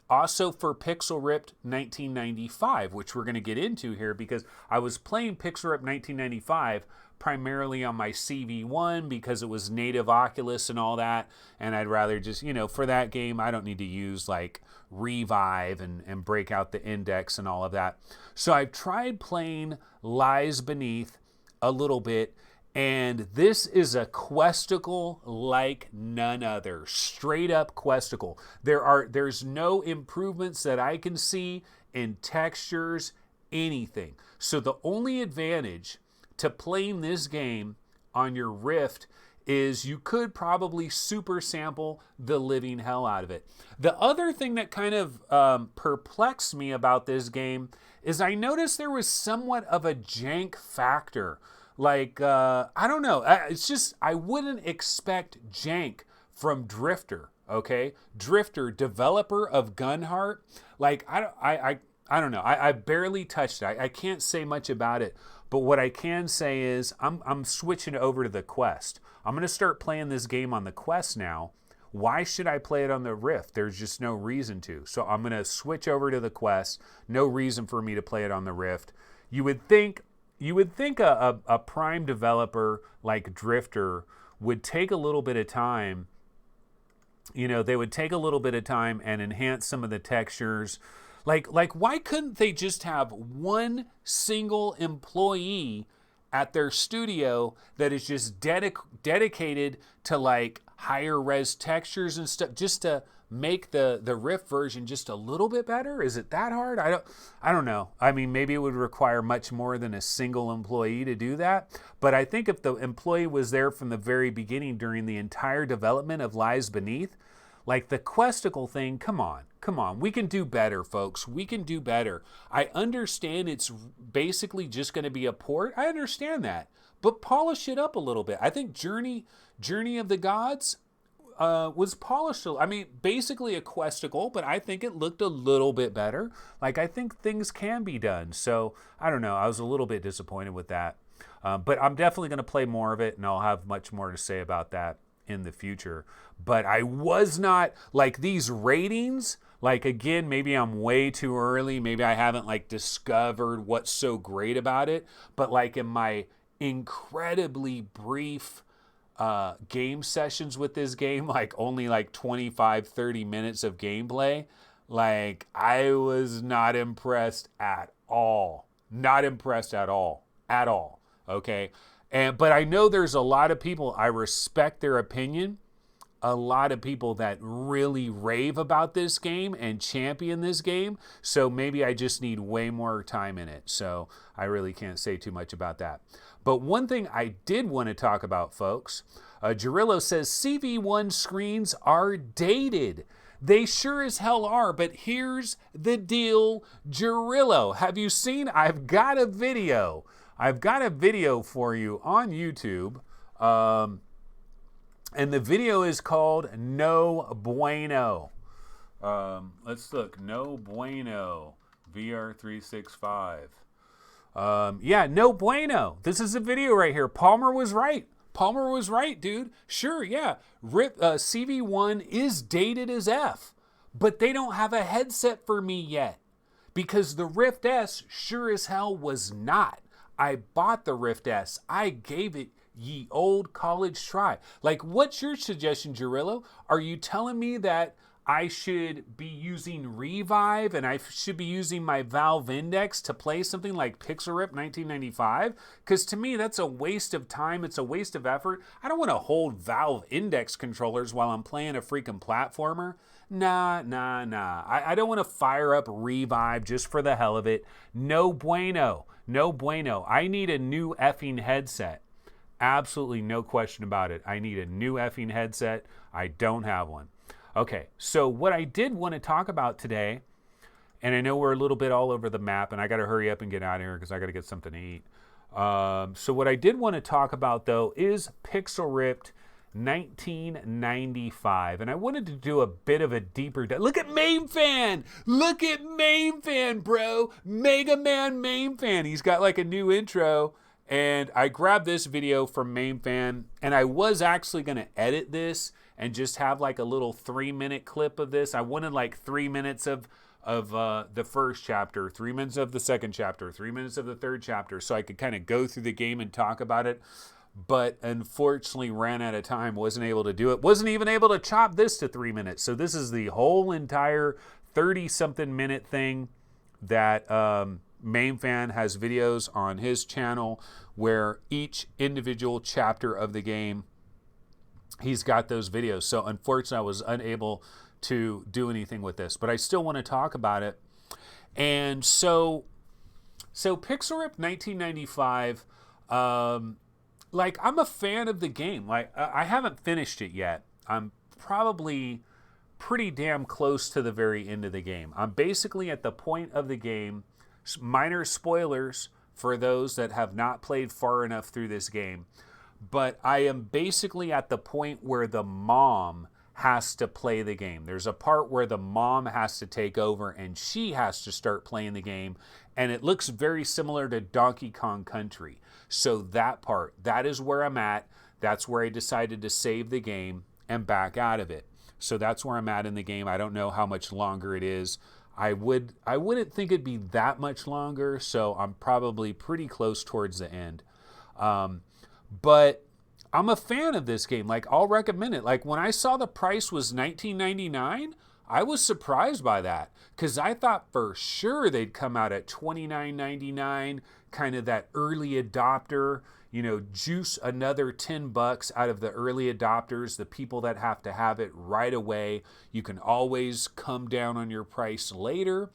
also for Pixel Ripped 1995, which we're going to get into here, because I was playing Pixel Ripped 1995 primarily on my CV1 because it was native Oculus and all that, and I'd rather just, for that game, I don't need to use like Revive and break out the index and all of that. So I've tried playing Lies Beneath a little bit, and this is a questicle like none other. Straight up questicle. There's no improvements that I can see in textures, anything. So the only advantage to playing this game on your Rift is you could probably super sample the living hell out of it. The other thing that kind of perplexed me about this game is I noticed there was somewhat of a jank factor. Like, I don't know. It's just, I wouldn't expect jank from Drifter, okay? Drifter, developer of Gunheart. Like, I don't know. I barely touched it. I can't say much about it. But what I can say is I'm switching over to the Quest. I'm going to start playing this game on the Quest now. Why should I play it on the Rift? There's just no reason to. So I'm going to switch over to the Quest. No reason for me to play it on the Rift. You would think a prime developer like Drifter would take a little bit of time. They would take a little bit of time and enhance some of the textures. Like why couldn't they just have one single employee at their studio that is just dedicated to like higher res textures and stuff, just to make the Rift version just a little bit better? Is it that hard? I don't know. I mean, maybe it would require much more than a single employee to do that. But I think if the employee was there from the very beginning during the entire development of Lies Beneath, like the Questicle thing, come on. We can do better, folks. We can do better. I understand it's basically just going to be a port. I understand that. But polish it up a little bit. I think Journey of the Gods was polished. I mean, basically a Questicle, but I think it looked a little bit better. Like, I think things can be done. So, I don't know. I was a little bit disappointed with that. But I'm definitely going to play more of it, and I'll have much more to say about that in the future. But I was not, like, these ratings, like, again, maybe I'm way too early. Maybe I haven't, like, discovered what's so great about it. But, like, in my incredibly brief game sessions with this game, like only like 25, 30 minutes of gameplay, like I was not impressed at all. Not impressed at all. At all. Okay. But I know there's a lot of people, I respect their opinion, a lot of people that really rave about this game and champion this game. So maybe I just need way more time in it. So I really can't say too much about that. But one thing I did want to talk about, folks, Jarillo says CV1 screens are dated. They sure as hell are, but here's the deal, Jarillo. Have you seen? I've got a video for you on YouTube. And the video is called No Bueno. Let's look. No Bueno. VR365. Yeah, no bueno. This is a video right here. Palmer was right. Palmer was right, dude. Sure, yeah. CV1 is dated as F, but they don't have a headset for me yet because the Rift S sure as hell was not. I bought the Rift S. I gave it ye old college try. Like, what's your suggestion, Jarillo? Are you telling me that I should be using Revive and I should be using my Valve Index to play something like Pixel Rip 1995? Because to me, that's a waste of time. It's a waste of effort. I don't want to hold Valve Index controllers while I'm playing a freaking platformer. Nah. I don't want to fire up Revive just for the hell of it. No bueno. No bueno. I need a new effing headset. Absolutely no question about it. I need a new effing headset. I don't have one. Okay, so what I did want to talk about today, and I know we're a little bit all over the map, and I got to hurry up and get out of here because I got to get something to eat. So what I did want to talk about, though, is Pixel Ripped 1995. And I wanted to do a bit of a deeper dive. Look at Main Fan! Look at Main Fan, bro! Mega Man Main Fan. He's got like a new intro. And I grabbed this video from Main Fan, and I was actually going to edit this and just have like a little 3-minute clip of this. I wanted like 3 minutes of the first chapter, 3 minutes of the second chapter, 3 minutes of the third chapter, so I could kind of go through the game and talk about it. But unfortunately ran out of time, wasn't able to do it. Wasn't even able to chop this to 3 minutes. So this is the whole entire 30-something minute thing that Main Fan has videos on his channel where each individual chapter of the game, he's got those videos. So unfortunately, I was unable to do anything with this, but I still want to talk about it. And so Pixel Rip 1995, like, I'm a fan of the game. Like, I haven't finished it yet. I'm probably pretty damn close to the very end of the game. I'm basically at the point of the game, minor spoilers for those that have not played far enough through this game, but I am basically at the point where the mom has to play the game. There's a part where the mom has to take over and she has to start playing the game, and it looks very similar to Donkey Kong Country. So that part, that is where I'm at. That's where I decided to save the game and back out of it. So that's where I'm at in the game. I don't know how much longer it is. I wouldn't think it'd be that much longer, so I'm probably pretty close towards the end. But I'm a fan of this game. Like, I'll recommend it. Like, when I saw the price was $19.99, I was surprised by that because I thought for sure they'd come out at $29.99, kind of that early adopter, juice another $10 out of the early adopters, the people that have to have it right away. You can always come down on your price later.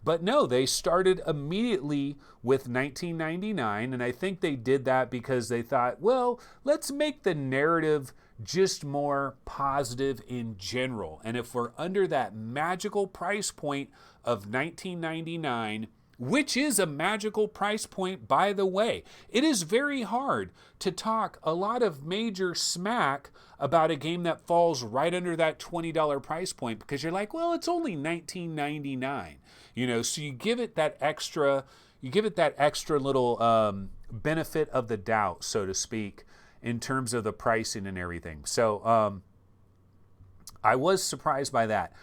But no, they started immediately with $19.99, and I think they did that because they thought, well, let's make the narrative just more positive in general. And if we're under that magical price point of $19.99, which is a magical price point, by the way, it is very hard to talk a lot of major smack about a game that falls right under that $20 price point because you're like, well, it's only $19.99. So you give it that extra little benefit of the doubt, so to speak, in terms of the pricing and everything. So I was surprised by that.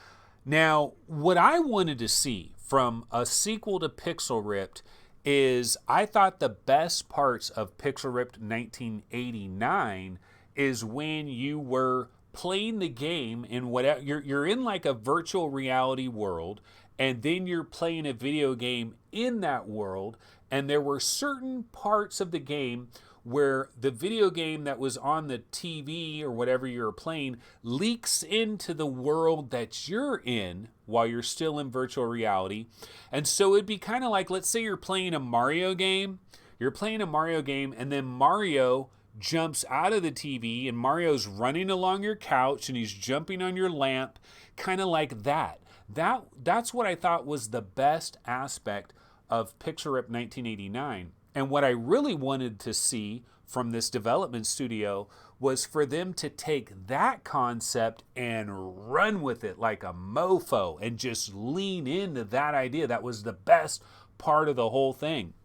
Now, what I wanted to see from a sequel to Pixel Ripped is I thought the best parts of Pixel Ripped 1989 is when you were playing the game in whatever, you're in like a virtual reality world, and then you're playing a video game in that world, and there were certain parts of the game where the video game that was on the TV or whatever you're playing leaks into the world that you're in while you're still in virtual reality. And so it'd be kind of like, let's say you're playing a Mario game. You're playing a Mario game, and then Mario jumps out of the TV, and Mario's running along your couch, and he's jumping on your lamp, kind of like that. That's what I thought was the best aspect of Pixel Ripped 1989. And what I really wanted to see from this development studio was for them to take that concept and run with it like a mofo and just lean into that idea. That was the best part of the whole thing.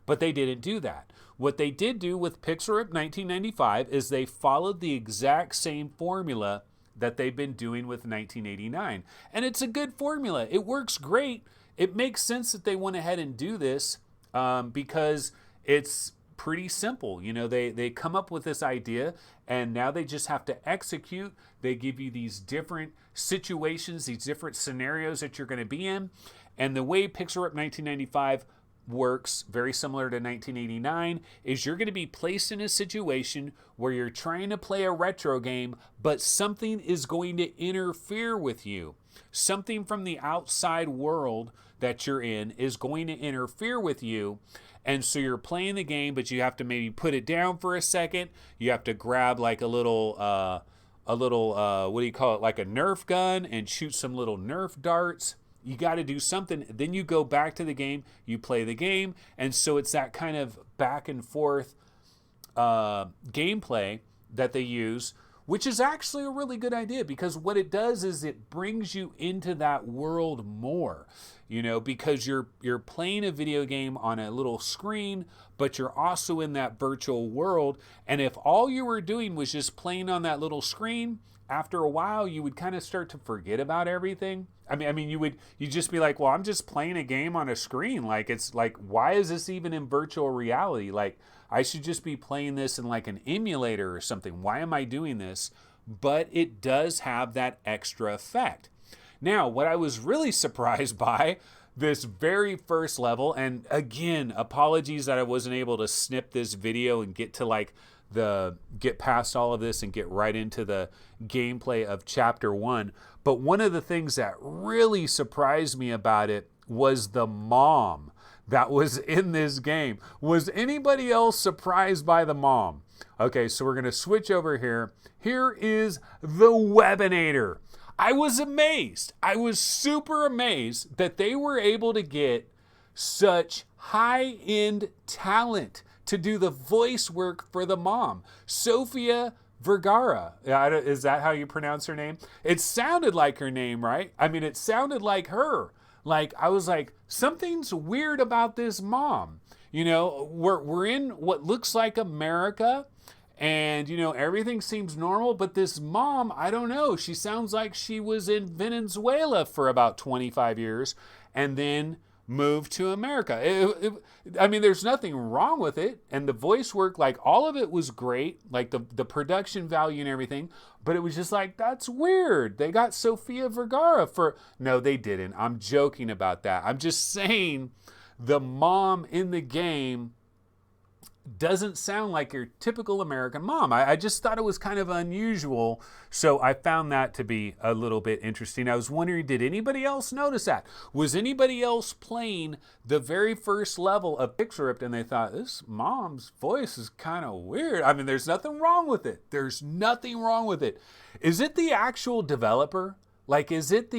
But they didn't do that. What they did do with Pixel Ripped 1995 is they followed the exact same formula that they've been doing with 1989. And it's a good formula. It works great. It makes sense that they went ahead and do this because it's pretty simple. They come up with this idea, and now they just have to execute. They give you these different situations, these different scenarios that you're going to be in. And the way Pixel Ripped 1995 works, very similar to 1989, is you're going to be placed in a situation where you're trying to play a retro game, but something is going to interfere with you. Something from the outside world that you're in is going to interfere with you. And so you're playing the game, but you have to maybe put it down for a second. You have to grab like a little, what do you call it? Like a Nerf gun and shoot some little Nerf darts. You got to do something. Then you go back to the game, you play the game. And so it's that kind of back and forth gameplay that they use, which is actually a really good idea because what it does is it brings you into that world more, because you're playing a video game on a little screen, but you're also in that virtual world. And if all you were doing was just playing on that little screen, after a while, you would kind of start to forget about everything. You'd just be like, well, I'm just playing a game on a screen. Like, it's like, why is this even in virtual reality? Like, I should just be playing this in like an emulator or something. Why am I doing this? But it does have that extra effect. Now, what I was really surprised by this very first level, and again, apologies that I wasn't able to snip this video and get past all of this and get right into the gameplay of Chapter 1. But one of the things that really surprised me about it was the mom that was in this game. Was anybody else surprised by the mom? Okay, so we're going to switch over here. Here is the Webinator. I was amazed. I was super amazed that they were able to get such high-end talent to do the voice work for the mom. Sofia Vergara. Is that how you pronounce her name? It sounded like her name, right? It sounded like her. Like, I was like, something's weird about this mom. We're in what looks like America, and, everything seems normal, but this mom, I don't know. She sounds like she was in Venezuela for about 25 years, and then moved to America. I mean, there's nothing wrong with it. And the voice work, like all of it was great, like the production value and everything. But it was just like, that's weird. They got Sofia Vergara for, no, they didn't. I'm joking about that. I'm just saying the mom in the game doesn't sound like your typical American mom. I just thought it was kind of unusual. So I found that to be a little bit interesting. I was wondering, did anybody else notice that? Was anybody else playing the very first level of Pixel Ripped and they thought, this mom's voice is kind of weird? I mean, there's nothing wrong with it. There's nothing wrong with it. Is it the actual developer? Like, is it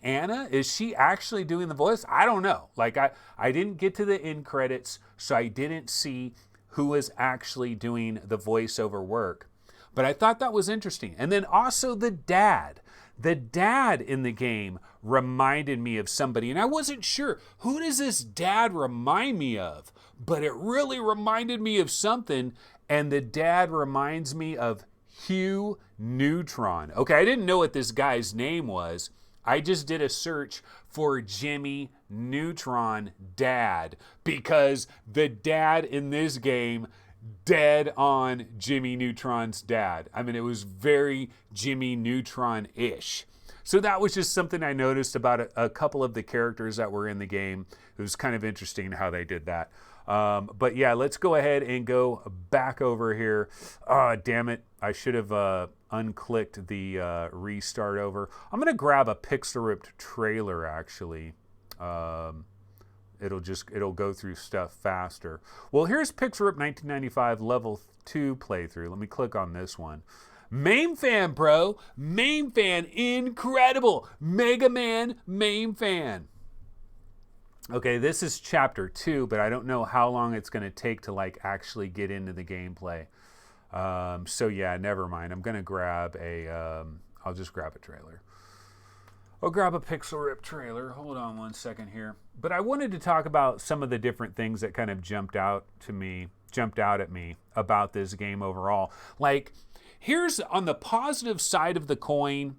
Anna? Is she actually doing the voice? I don't know. Like, I didn't get to the end credits, so I didn't see who was actually doing the voiceover work. But I thought that was interesting. And then also the dad. The dad in the game reminded me of somebody, and I wasn't sure, who does this dad remind me of? But it really reminded me of something, and the dad reminds me of Hugh Neutron. Okay, I didn't know what this guy's name was. I just did a search for Jimmy Neutron dad because the dad in this game dead on Jimmy Neutron's dad. I mean, it was very Jimmy Neutron-ish. So that was just something I noticed about a couple of the characters that were in the game. It was kind of interesting how they did that. But yeah, let's go ahead and go back over here. Oh, damn it. I should have unclicked the restart over. I'm going to grab a Pixel Ripped trailer, actually. It'll go through stuff faster. Well, here's Pixel Ripped 1995 Level 2 playthrough. Let me click on this one. Main fan, bro. Main fan. Incredible. Mega Man main fan. Okay, this is chapter 2, but I don't know how long it's going to take to like actually get into the gameplay. So yeah, never mind. I'm going to grab I'll just grab a trailer. I'll grab a Pixel Rip trailer. Hold on one second here. But I wanted to talk about some of the different things that kind of jumped out at me about this game overall. Like, here's on the positive side of the coin,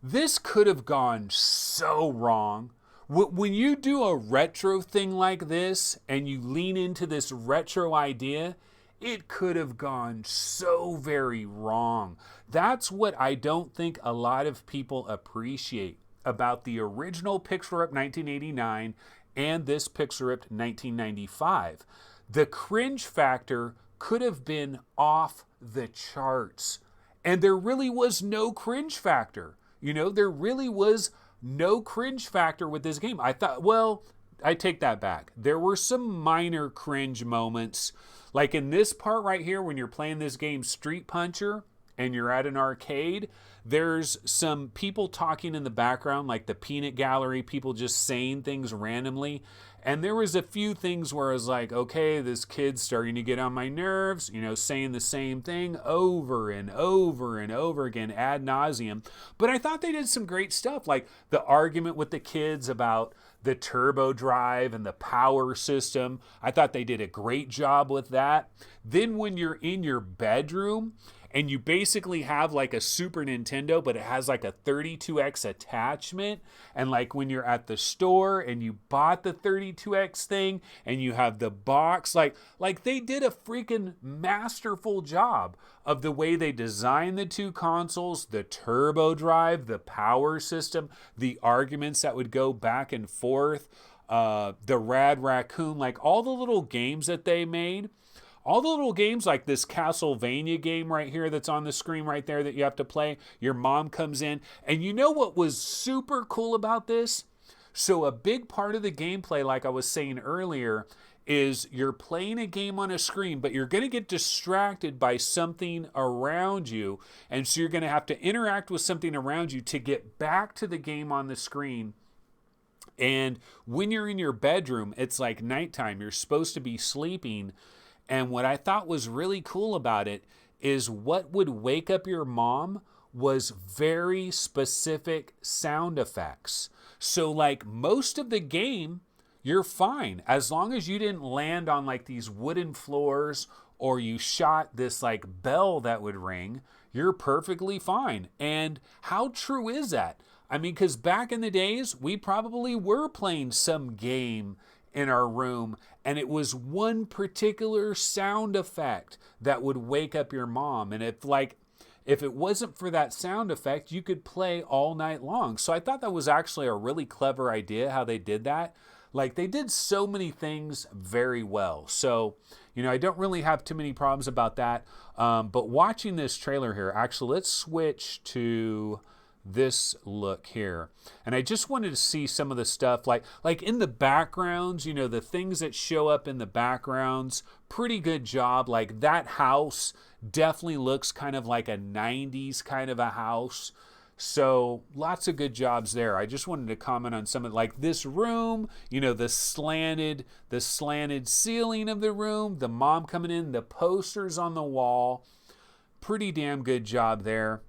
this could have gone so wrong. When you do a retro thing like this and you lean into this retro idea, it could have gone so very wrong. That's what I don't think a lot of people appreciate about the original Pixel Ripped 1989 and this Pixel Ripped 1995. The cringe factor could have been off the charts. And there really was no cringe factor. You know, there really was no cringe factor with this game. I thought, well, I take that back. There were some minor cringe moments. Like in this part right here, when you're playing this game Street Puncher and you're at an arcade, there's some people talking in the background, like the peanut gallery, people just saying things randomly. And there was a few things where I was like, okay, this kid's starting to get on my nerves, you know, saying the same thing over and over and over again ad nauseum. But I thought they did some great stuff, like the argument with the kids about the turbo drive and the power system. I thought they did a great job with that. Then when you're in your bedroom and you basically have like a Super Nintendo, but it has like a 32X attachment. And like when you're at the store and you bought the 32X thing and you have the box, like they did a freaking masterful job of the way they designed the two consoles, the turbo drive, the power system, the arguments that would go back and forth, the Rad Raccoon, like all the little games that they made. All the little games like this Castlevania game right here that's on the screen right there that you have to play. Your mom comes in. And you know what was super cool about this? So a big part of the gameplay, like I was saying earlier, is you're playing a game on a screen, but you're going to get distracted by something around you. And so you're going to have to interact with something around you to get back to the game on the screen. And when you're in your bedroom, it's like nighttime. You're supposed to be sleeping. And what I thought was really cool about it is what would wake up your mom was very specific sound effects. So like most of the game, you're fine. As long as you didn't land on like these wooden floors or you shot this like bell that would ring, you're perfectly fine. And how true is that? I mean, because back in the days, we probably were playing some game in our room, and it was one particular sound effect that would wake up your mom. And if it wasn't for that sound effect, you could play all night long. So I thought that was actually a really clever idea how they did that. Like, they did so many things very well. So, I don't really have too many problems about that. But watching this trailer here, actually, let's switch to this look here. And I just wanted to see some of the stuff like in the backgrounds, the things that show up in the backgrounds, pretty good job. Like, that house definitely looks kind of like a 90s kind of a house. So lots of good jobs there. I just wanted to comment on some of, like, this room, the slanted ceiling of the room, the mom coming in, the posters on the wall. Pretty damn good job there.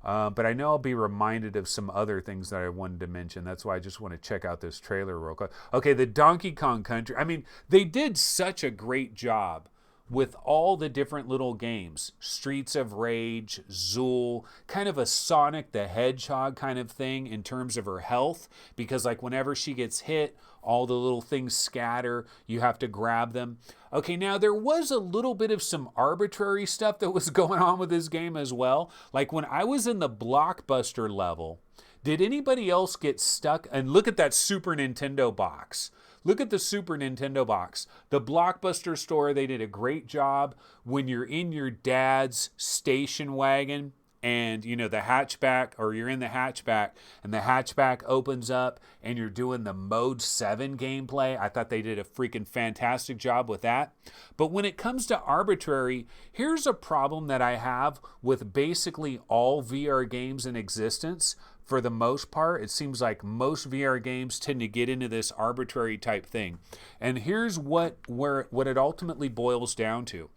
But I know I'll be reminded of some other things that I wanted to mention. That's why I just want to check out this trailer real quick. Okay, the Donkey Kong Country. I mean, they did such a great job with all the different little games. Streets of Rage, Zool, kind of a Sonic the Hedgehog kind of thing in terms of her health. Because, like, whenever she gets hit, all the little things scatter. You have to grab them. Okay, now there was a little bit of some arbitrary stuff that was going on with this game as well. Like, when I was in the Blockbuster level, did anybody else get stuck? And look at that Super Nintendo box. Look at the Super Nintendo box. The Blockbuster store, they did a great job when you're in your dad's station wagon and, the hatchback, or you're in the hatchback and the hatchback opens up and you're doing the Mode 7 gameplay. I thought they did a freaking fantastic job with that. But when it comes to arbitrary, here's a problem that I have with basically all VR games in existence. For the most part, it seems like most VR games tend to get into this arbitrary type thing. And here's what it ultimately boils down to.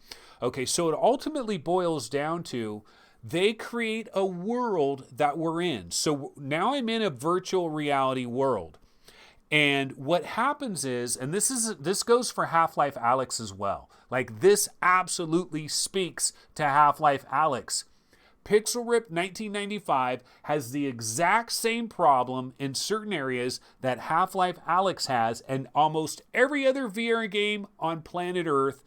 Okay, so it ultimately boils down to they create a world that we're in. So now I'm in a virtual reality world. And what happens is, and this goes for Half-Life Alyx as well. Like, this absolutely speaks to Half-Life Alyx. Pixel Rip 1995 has the exact same problem in certain areas that Half-Life Alyx has, and almost every other VR game on planet Earth,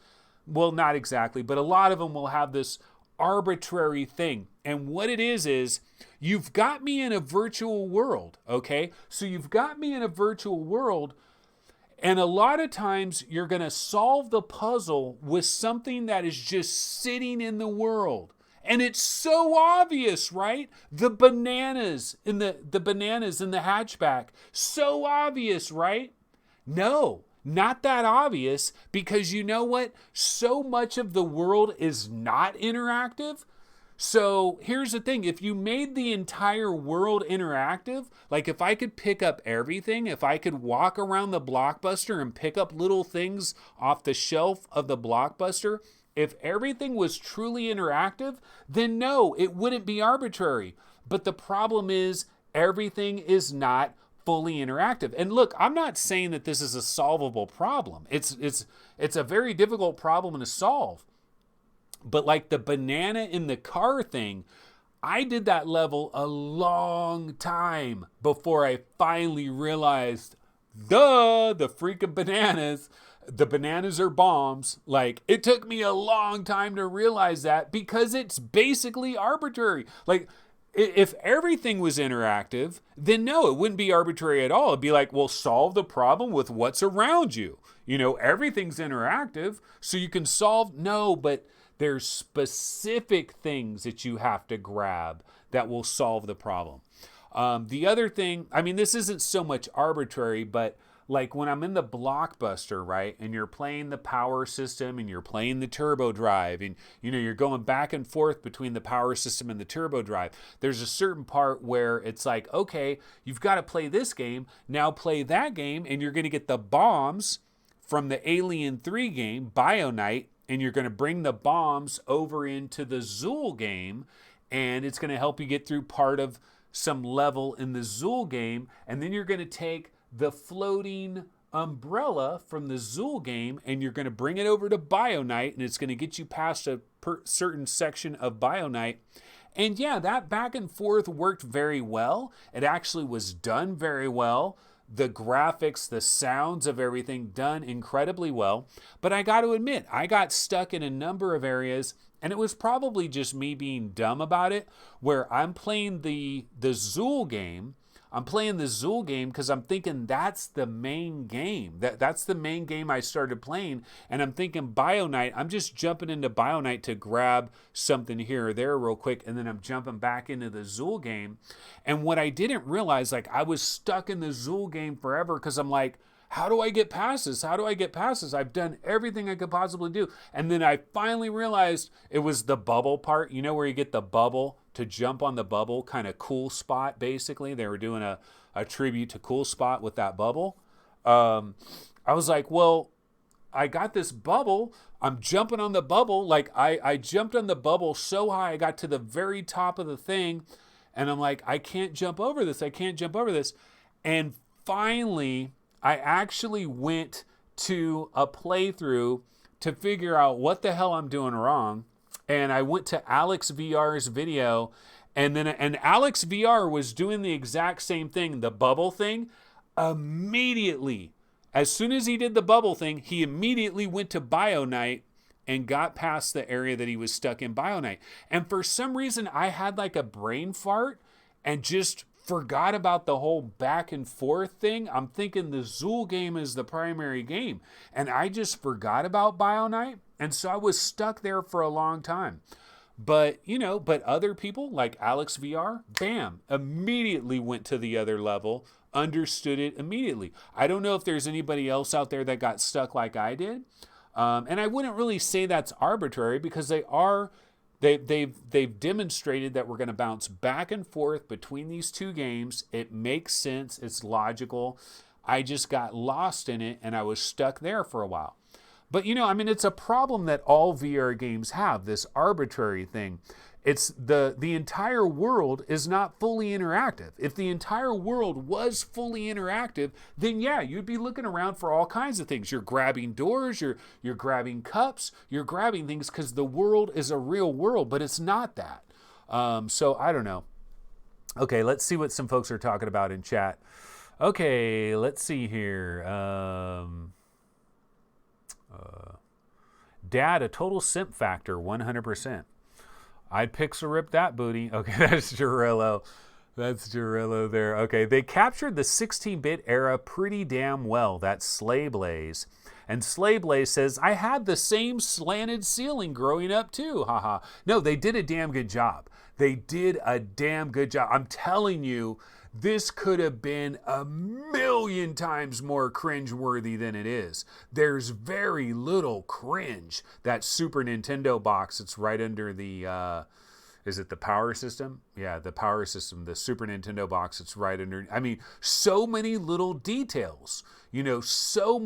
well, not exactly, but a lot of them will have this arbitrary thing. And what it is you've got me in a virtual world, okay? So you've got me in a virtual world, and a lot of times you're going to solve the puzzle with something that is just sitting in the world. And it's so obvious, right? The bananas in the hatchback. So obvious, right? No, not that obvious, because you know what? So much of the world is not interactive. So here's the thing. If you made the entire world interactive, like if I could pick up everything, if I could walk around the Blockbuster and pick up little things off the shelf of the Blockbuster, if everything was truly interactive, then no, it wouldn't be arbitrary. But the problem is everything is not fully interactive. And look, I'm not saying that this is a solvable problem. It's a very difficult problem to solve. But like the banana in the car thing, I did that level a long time before I finally realized, the freaking bananas. The bananas are bombs. Like, it took me a long time to realize that because it's basically arbitrary. Like, if everything was interactive, then no, it wouldn't be arbitrary at all. It'd be like, well, solve the problem with what's around you. Everything's interactive, so you can solve. No, but there's specific things that you have to grab that will solve the problem. The other thing, I mean, this isn't so much arbitrary, but like when I'm in the Blockbuster, right, and you're playing the power system and you're playing the turbo drive, and you're going back and forth between the power system and the turbo drive, there's a certain part where it's like, okay, you've got to play this game, now play that game, and you're going to get the bombs from the Alien 3 game, BioNite, and you're going to bring the bombs over into the Zool game, and it's going to help you get through part of some level in the Zool game, and then you're going to take the floating umbrella from the Zool game and you're going to bring it over to BioNite, and it's going to get you past a certain section of BioNite, And yeah, that back and forth worked very well. It actually was done very well. The graphics, the sounds of everything done incredibly well. But I got to admit, I got stuck in a number of areas, and it was probably just me being dumb about it, where I'm playing the Zool game. I'm playing the Zool game because I'm thinking that's the main game. That's the main game I started playing. And I'm thinking BioNight, I'm just jumping into BioNight to grab something here or there real quick. And then I'm jumping back into the Zool game. And what I didn't realize, like I was stuck in the Zool game forever because I'm like, how do I get past this? How do I get past this? I've done everything I could possibly do. And then I finally realized it was the bubble part. You know where you get the bubble to jump on the bubble, kind of Cool Spot, basically. They were doing a tribute to Cool Spot with that bubble. I was like, well, I got this bubble. I'm jumping on the bubble. Like I jumped on the bubble so high, I got to the very top of the thing. And I'm like, I can't jump over this. I can't jump over this. And finally, I actually went to a playthrough to figure out what the hell I'm doing wrong. And I went to Alyx VR's video, and Alyx VR was doing the exact same thing, the bubble thing. Immediately, as soon as he did the bubble thing, he immediately went to BioNight and got past the area that he was stuck in BioNight. And for some reason, I had like a brain fart and just forgot about the whole back and forth thing. I'm thinking the Zool game is the primary game, and I just forgot about BioNight, and so I was stuck there for a long time. But but other people like Alyx VR, bam, immediately went to the other level, understood it immediately. I don't know if there's anybody else out there that got stuck like I did, and I wouldn't really say that's arbitrary because They've demonstrated that we're going to bounce back and forth between these two games. It makes sense. It's logical. I just got lost in it and I was stuck there for a while. But it's a problem that all VR games have, this arbitrary thing. It's the entire world is not fully interactive. If the entire world was fully interactive, then yeah, you'd be looking around for all kinds of things. You're grabbing doors, you're grabbing cups, you're grabbing things because the world is a real world, but it's not that. So I don't know. Okay, let's see what some folks are talking about in chat. Okay, let's see here. Dad, a total simp factor, 100%. I'd pixel rip that booty. Okay, that's Girillo. That's Girillo there. Okay, they captured the 16-bit era pretty damn well. That's Slayblaze. And Slayblaze says, I had the same slanted ceiling growing up too. Haha. No, they did a damn good job. They did a damn good job. I'm telling you, this could have been 1,000,000 times more cringeworthy than it is. There's very little cringe. That Super Nintendo box, it's right under the, is it the power system? Yeah, the power system, the Super Nintendo box, it's right under. I mean, so many little details, so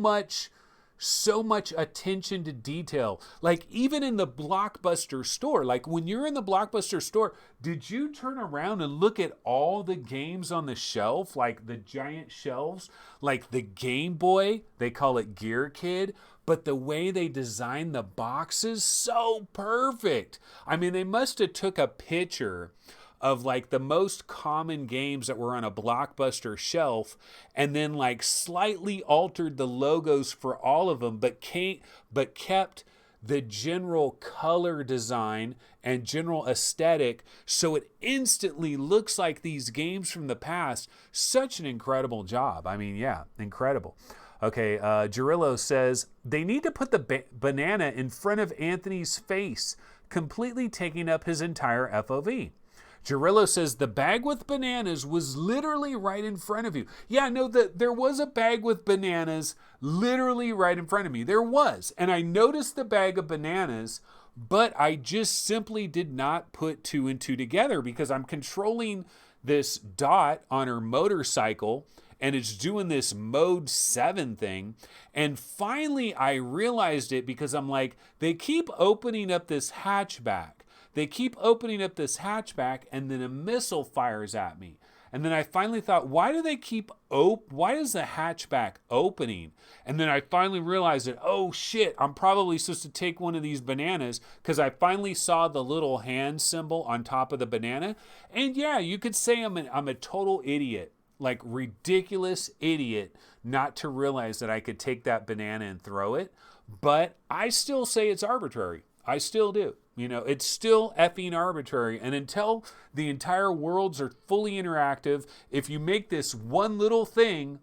much attention to detail. Like even in the Blockbuster store, like when you're in the Blockbuster store, did you turn around and look at all the games on the shelf, like the giant shelves, like the Game Boy, they call it Gear Kid, but the way they designed the boxes, so perfect. I mean, they must have took a picture of like the most common games that were on a Blockbuster shelf and then like slightly altered the logos for all of them, but kept the general color design and general aesthetic so it instantly looks like these games from the past. Such an incredible job. I mean, yeah, incredible. Okay, Girillo says, they need to put the banana in front of Anthony's face, completely taking up his entire FOV. Girillo says the bag with bananas was literally right in front of you. Yeah, no, there was a bag with bananas literally right in front of me. There was. And I noticed the bag of bananas, but I just simply did not put two and two together because I'm controlling this Dot on her motorcycle and it's doing this mode 7 thing. And finally I realized it because I'm like, they keep opening up this hatchback. They keep opening up this hatchback and then a missile fires at me. And then I finally thought, why do they keep why is the hatchback opening? And then I finally realized that, oh shit, I'm probably supposed to take one of these bananas, because I finally saw the little hand symbol on top of the banana. And yeah, you could say I'm a total idiot, like ridiculous idiot, not to realize that I could take that banana and throw it. But I still say it's arbitrary. I still do. You know, it's still effing arbitrary. And until the entire worlds are fully interactive, if you make this one little thing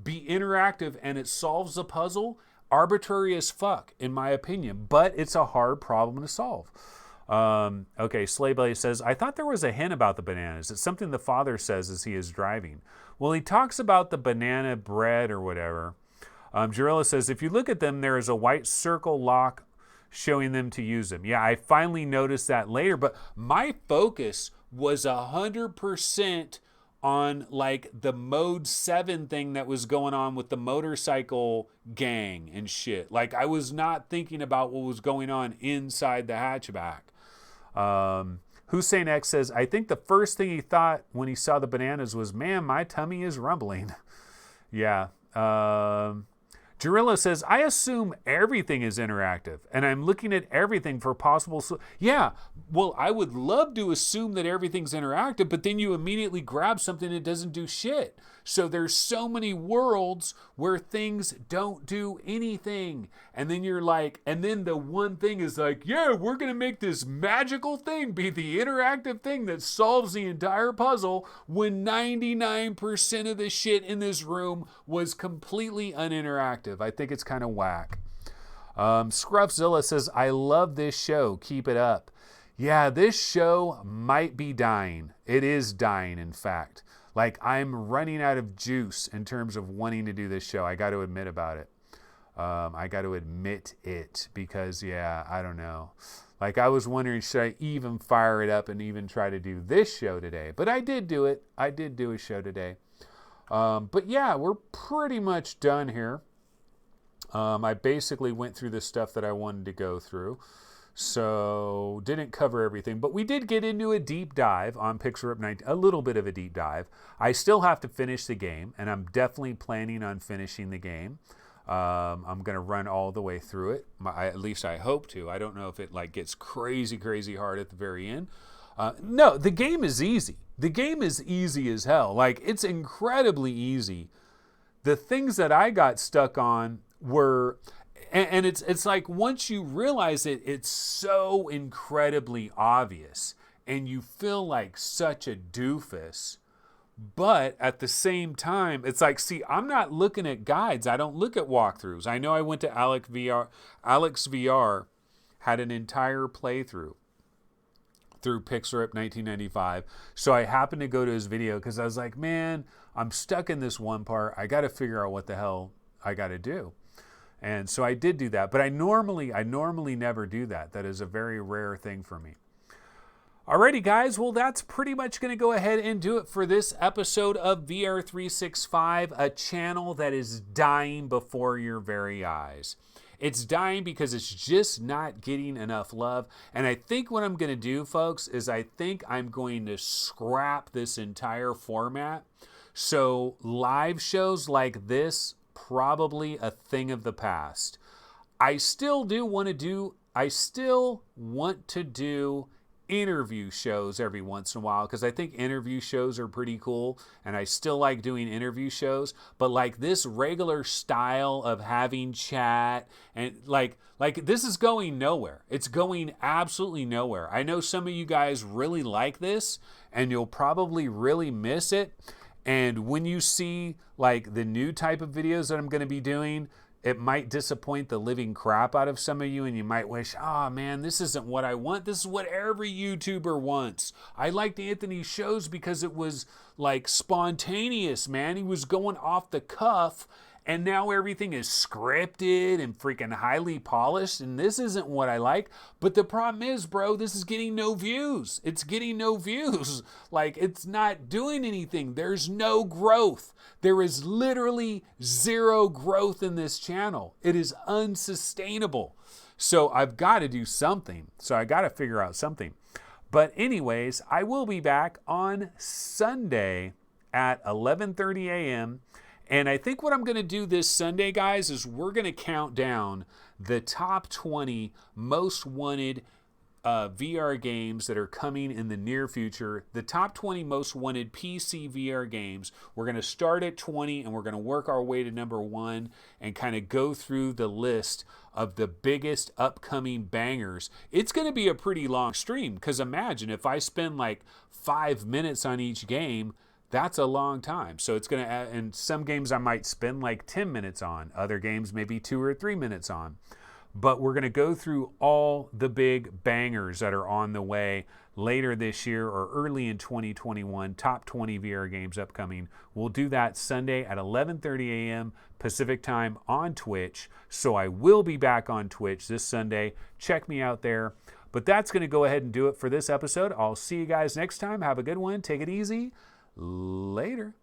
be interactive and it solves the puzzle, arbitrary as fuck, in my opinion. But it's a hard problem to solve. Okay, Slayblade says, I thought there was a hint about the bananas. It's something the father says as he is driving. Well, he talks about the banana bread or whatever. Jarilla says, if you look at them, there is a white circle lock showing them to use them. Yeah, I finally noticed that later, but my focus was 100% on like the mode 7 thing that was going on with the motorcycle gang and shit. Like I was not thinking about what was going on inside the hatchback. Hussein X says, I think the first thing he thought when he saw the bananas was, man, my tummy is rumbling. Yeah. Jarilla says, I assume everything is interactive, and I'm looking at everything for possible... Yeah, well, I would love to assume that everything's interactive, but then you immediately grab something that doesn't do shit. So there's so many worlds where things don't do anything. And then you're like, and then the one thing is like, yeah, we're going to make this magical thing be the interactive thing that solves the entire puzzle, when 99% of the shit in this room was completely uninteractive. I think it's kind of whack. Scruffzilla says, I love this show. Keep it up. Yeah, this show might be dying. It is dying, in fact. Like, I'm running out of juice in terms of wanting to do this show. I got to admit about it. I got to admit it because, yeah, I don't know. Like, I was wondering, should I even fire it up and even try to do this show today? But I did do it. I did do a show today. But, yeah, we're pretty much done here. I basically went through the stuff that I wanted to go through. So didn't cover everything, but we did get into a deep dive on Pixar Up 19, a little bit of a deep dive. I still have to finish the game, and I'm definitely planning on finishing the game. I'm going to run all the way through it. At least I hope to. I don't know if it like gets crazy hard at the very end. No, the game is easy. The game is easy as hell. Like, it's incredibly easy. The things that I got stuck on were... And it's like once you realize it, it's so incredibly obvious and you feel like such a doofus. But at the same time, it's like, see, I'm not looking at guides. I don't look at walkthroughs. I know I went to Alyx VR. Alyx VR had an entire playthrough through Pixar Up 1995. So I happened to go to his video because I was like, man, I'm stuck in this one part. I got to figure out what the hell I got to do. And so I did do that, but I normally never do that. That is a very rare thing for me. Alrighty, guys. Well, that's pretty much going to go ahead and do it for this episode of VR365, a channel that is dying before your very eyes. It's dying because it's just not getting enough love. And I think what I'm going to do, folks, is I think I'm going to scrap this entire format. So live shows like this, probably a thing of the past. I still want to do interview shows every once in a while because I think interview shows are pretty cool and I still like doing interview shows, but like this regular style of having chat and like this is going nowhere. It's going absolutely nowhere. I know some of you guys really like this and you'll probably really miss it. And when you see like the new type of videos that I'm going to be doing, it might disappoint the living crap out of some of you and you might wish, oh man, this isn't what I want. This is what every YouTuber wants. I liked Anthony's shows because it was like spontaneous, man. He was going off the cuff and now everything is scripted and freaking highly polished and this isn't what I like. But the problem is, bro, this is getting no views. It's getting no views. Like, it's not doing anything. There's no growth. There is literally zero growth in this channel. It is unsustainable. So I've got to do something. So I got to figure out something. But anyways, I will be back on Sunday at 11:30 a.m. And I think what I'm going to do this Sunday, guys, is we're going to count down the top 20 most wanted VR games that are coming in the near future. The top 20 most wanted PC VR games. We're going to start at 20 and we're going to work our way to number 1 and kind of go through the list of the biggest upcoming bangers. It's going to be a pretty long stream, because imagine if I spend like 5 minutes on each game. That's a long time. So it's going to, and some games I might spend like 10 minutes on, other games maybe 2 or 3 minutes on. But we're going to go through all the big bangers that are on the way later this year or early in 2021, top 20 VR games upcoming. We'll do that Sunday at 11:30 a.m. Pacific time on Twitch. So I will be back on Twitch this Sunday. Check me out there. But that's going to go ahead and do it for this episode. I'll see you guys next time. Have a good one. Take it easy. Later.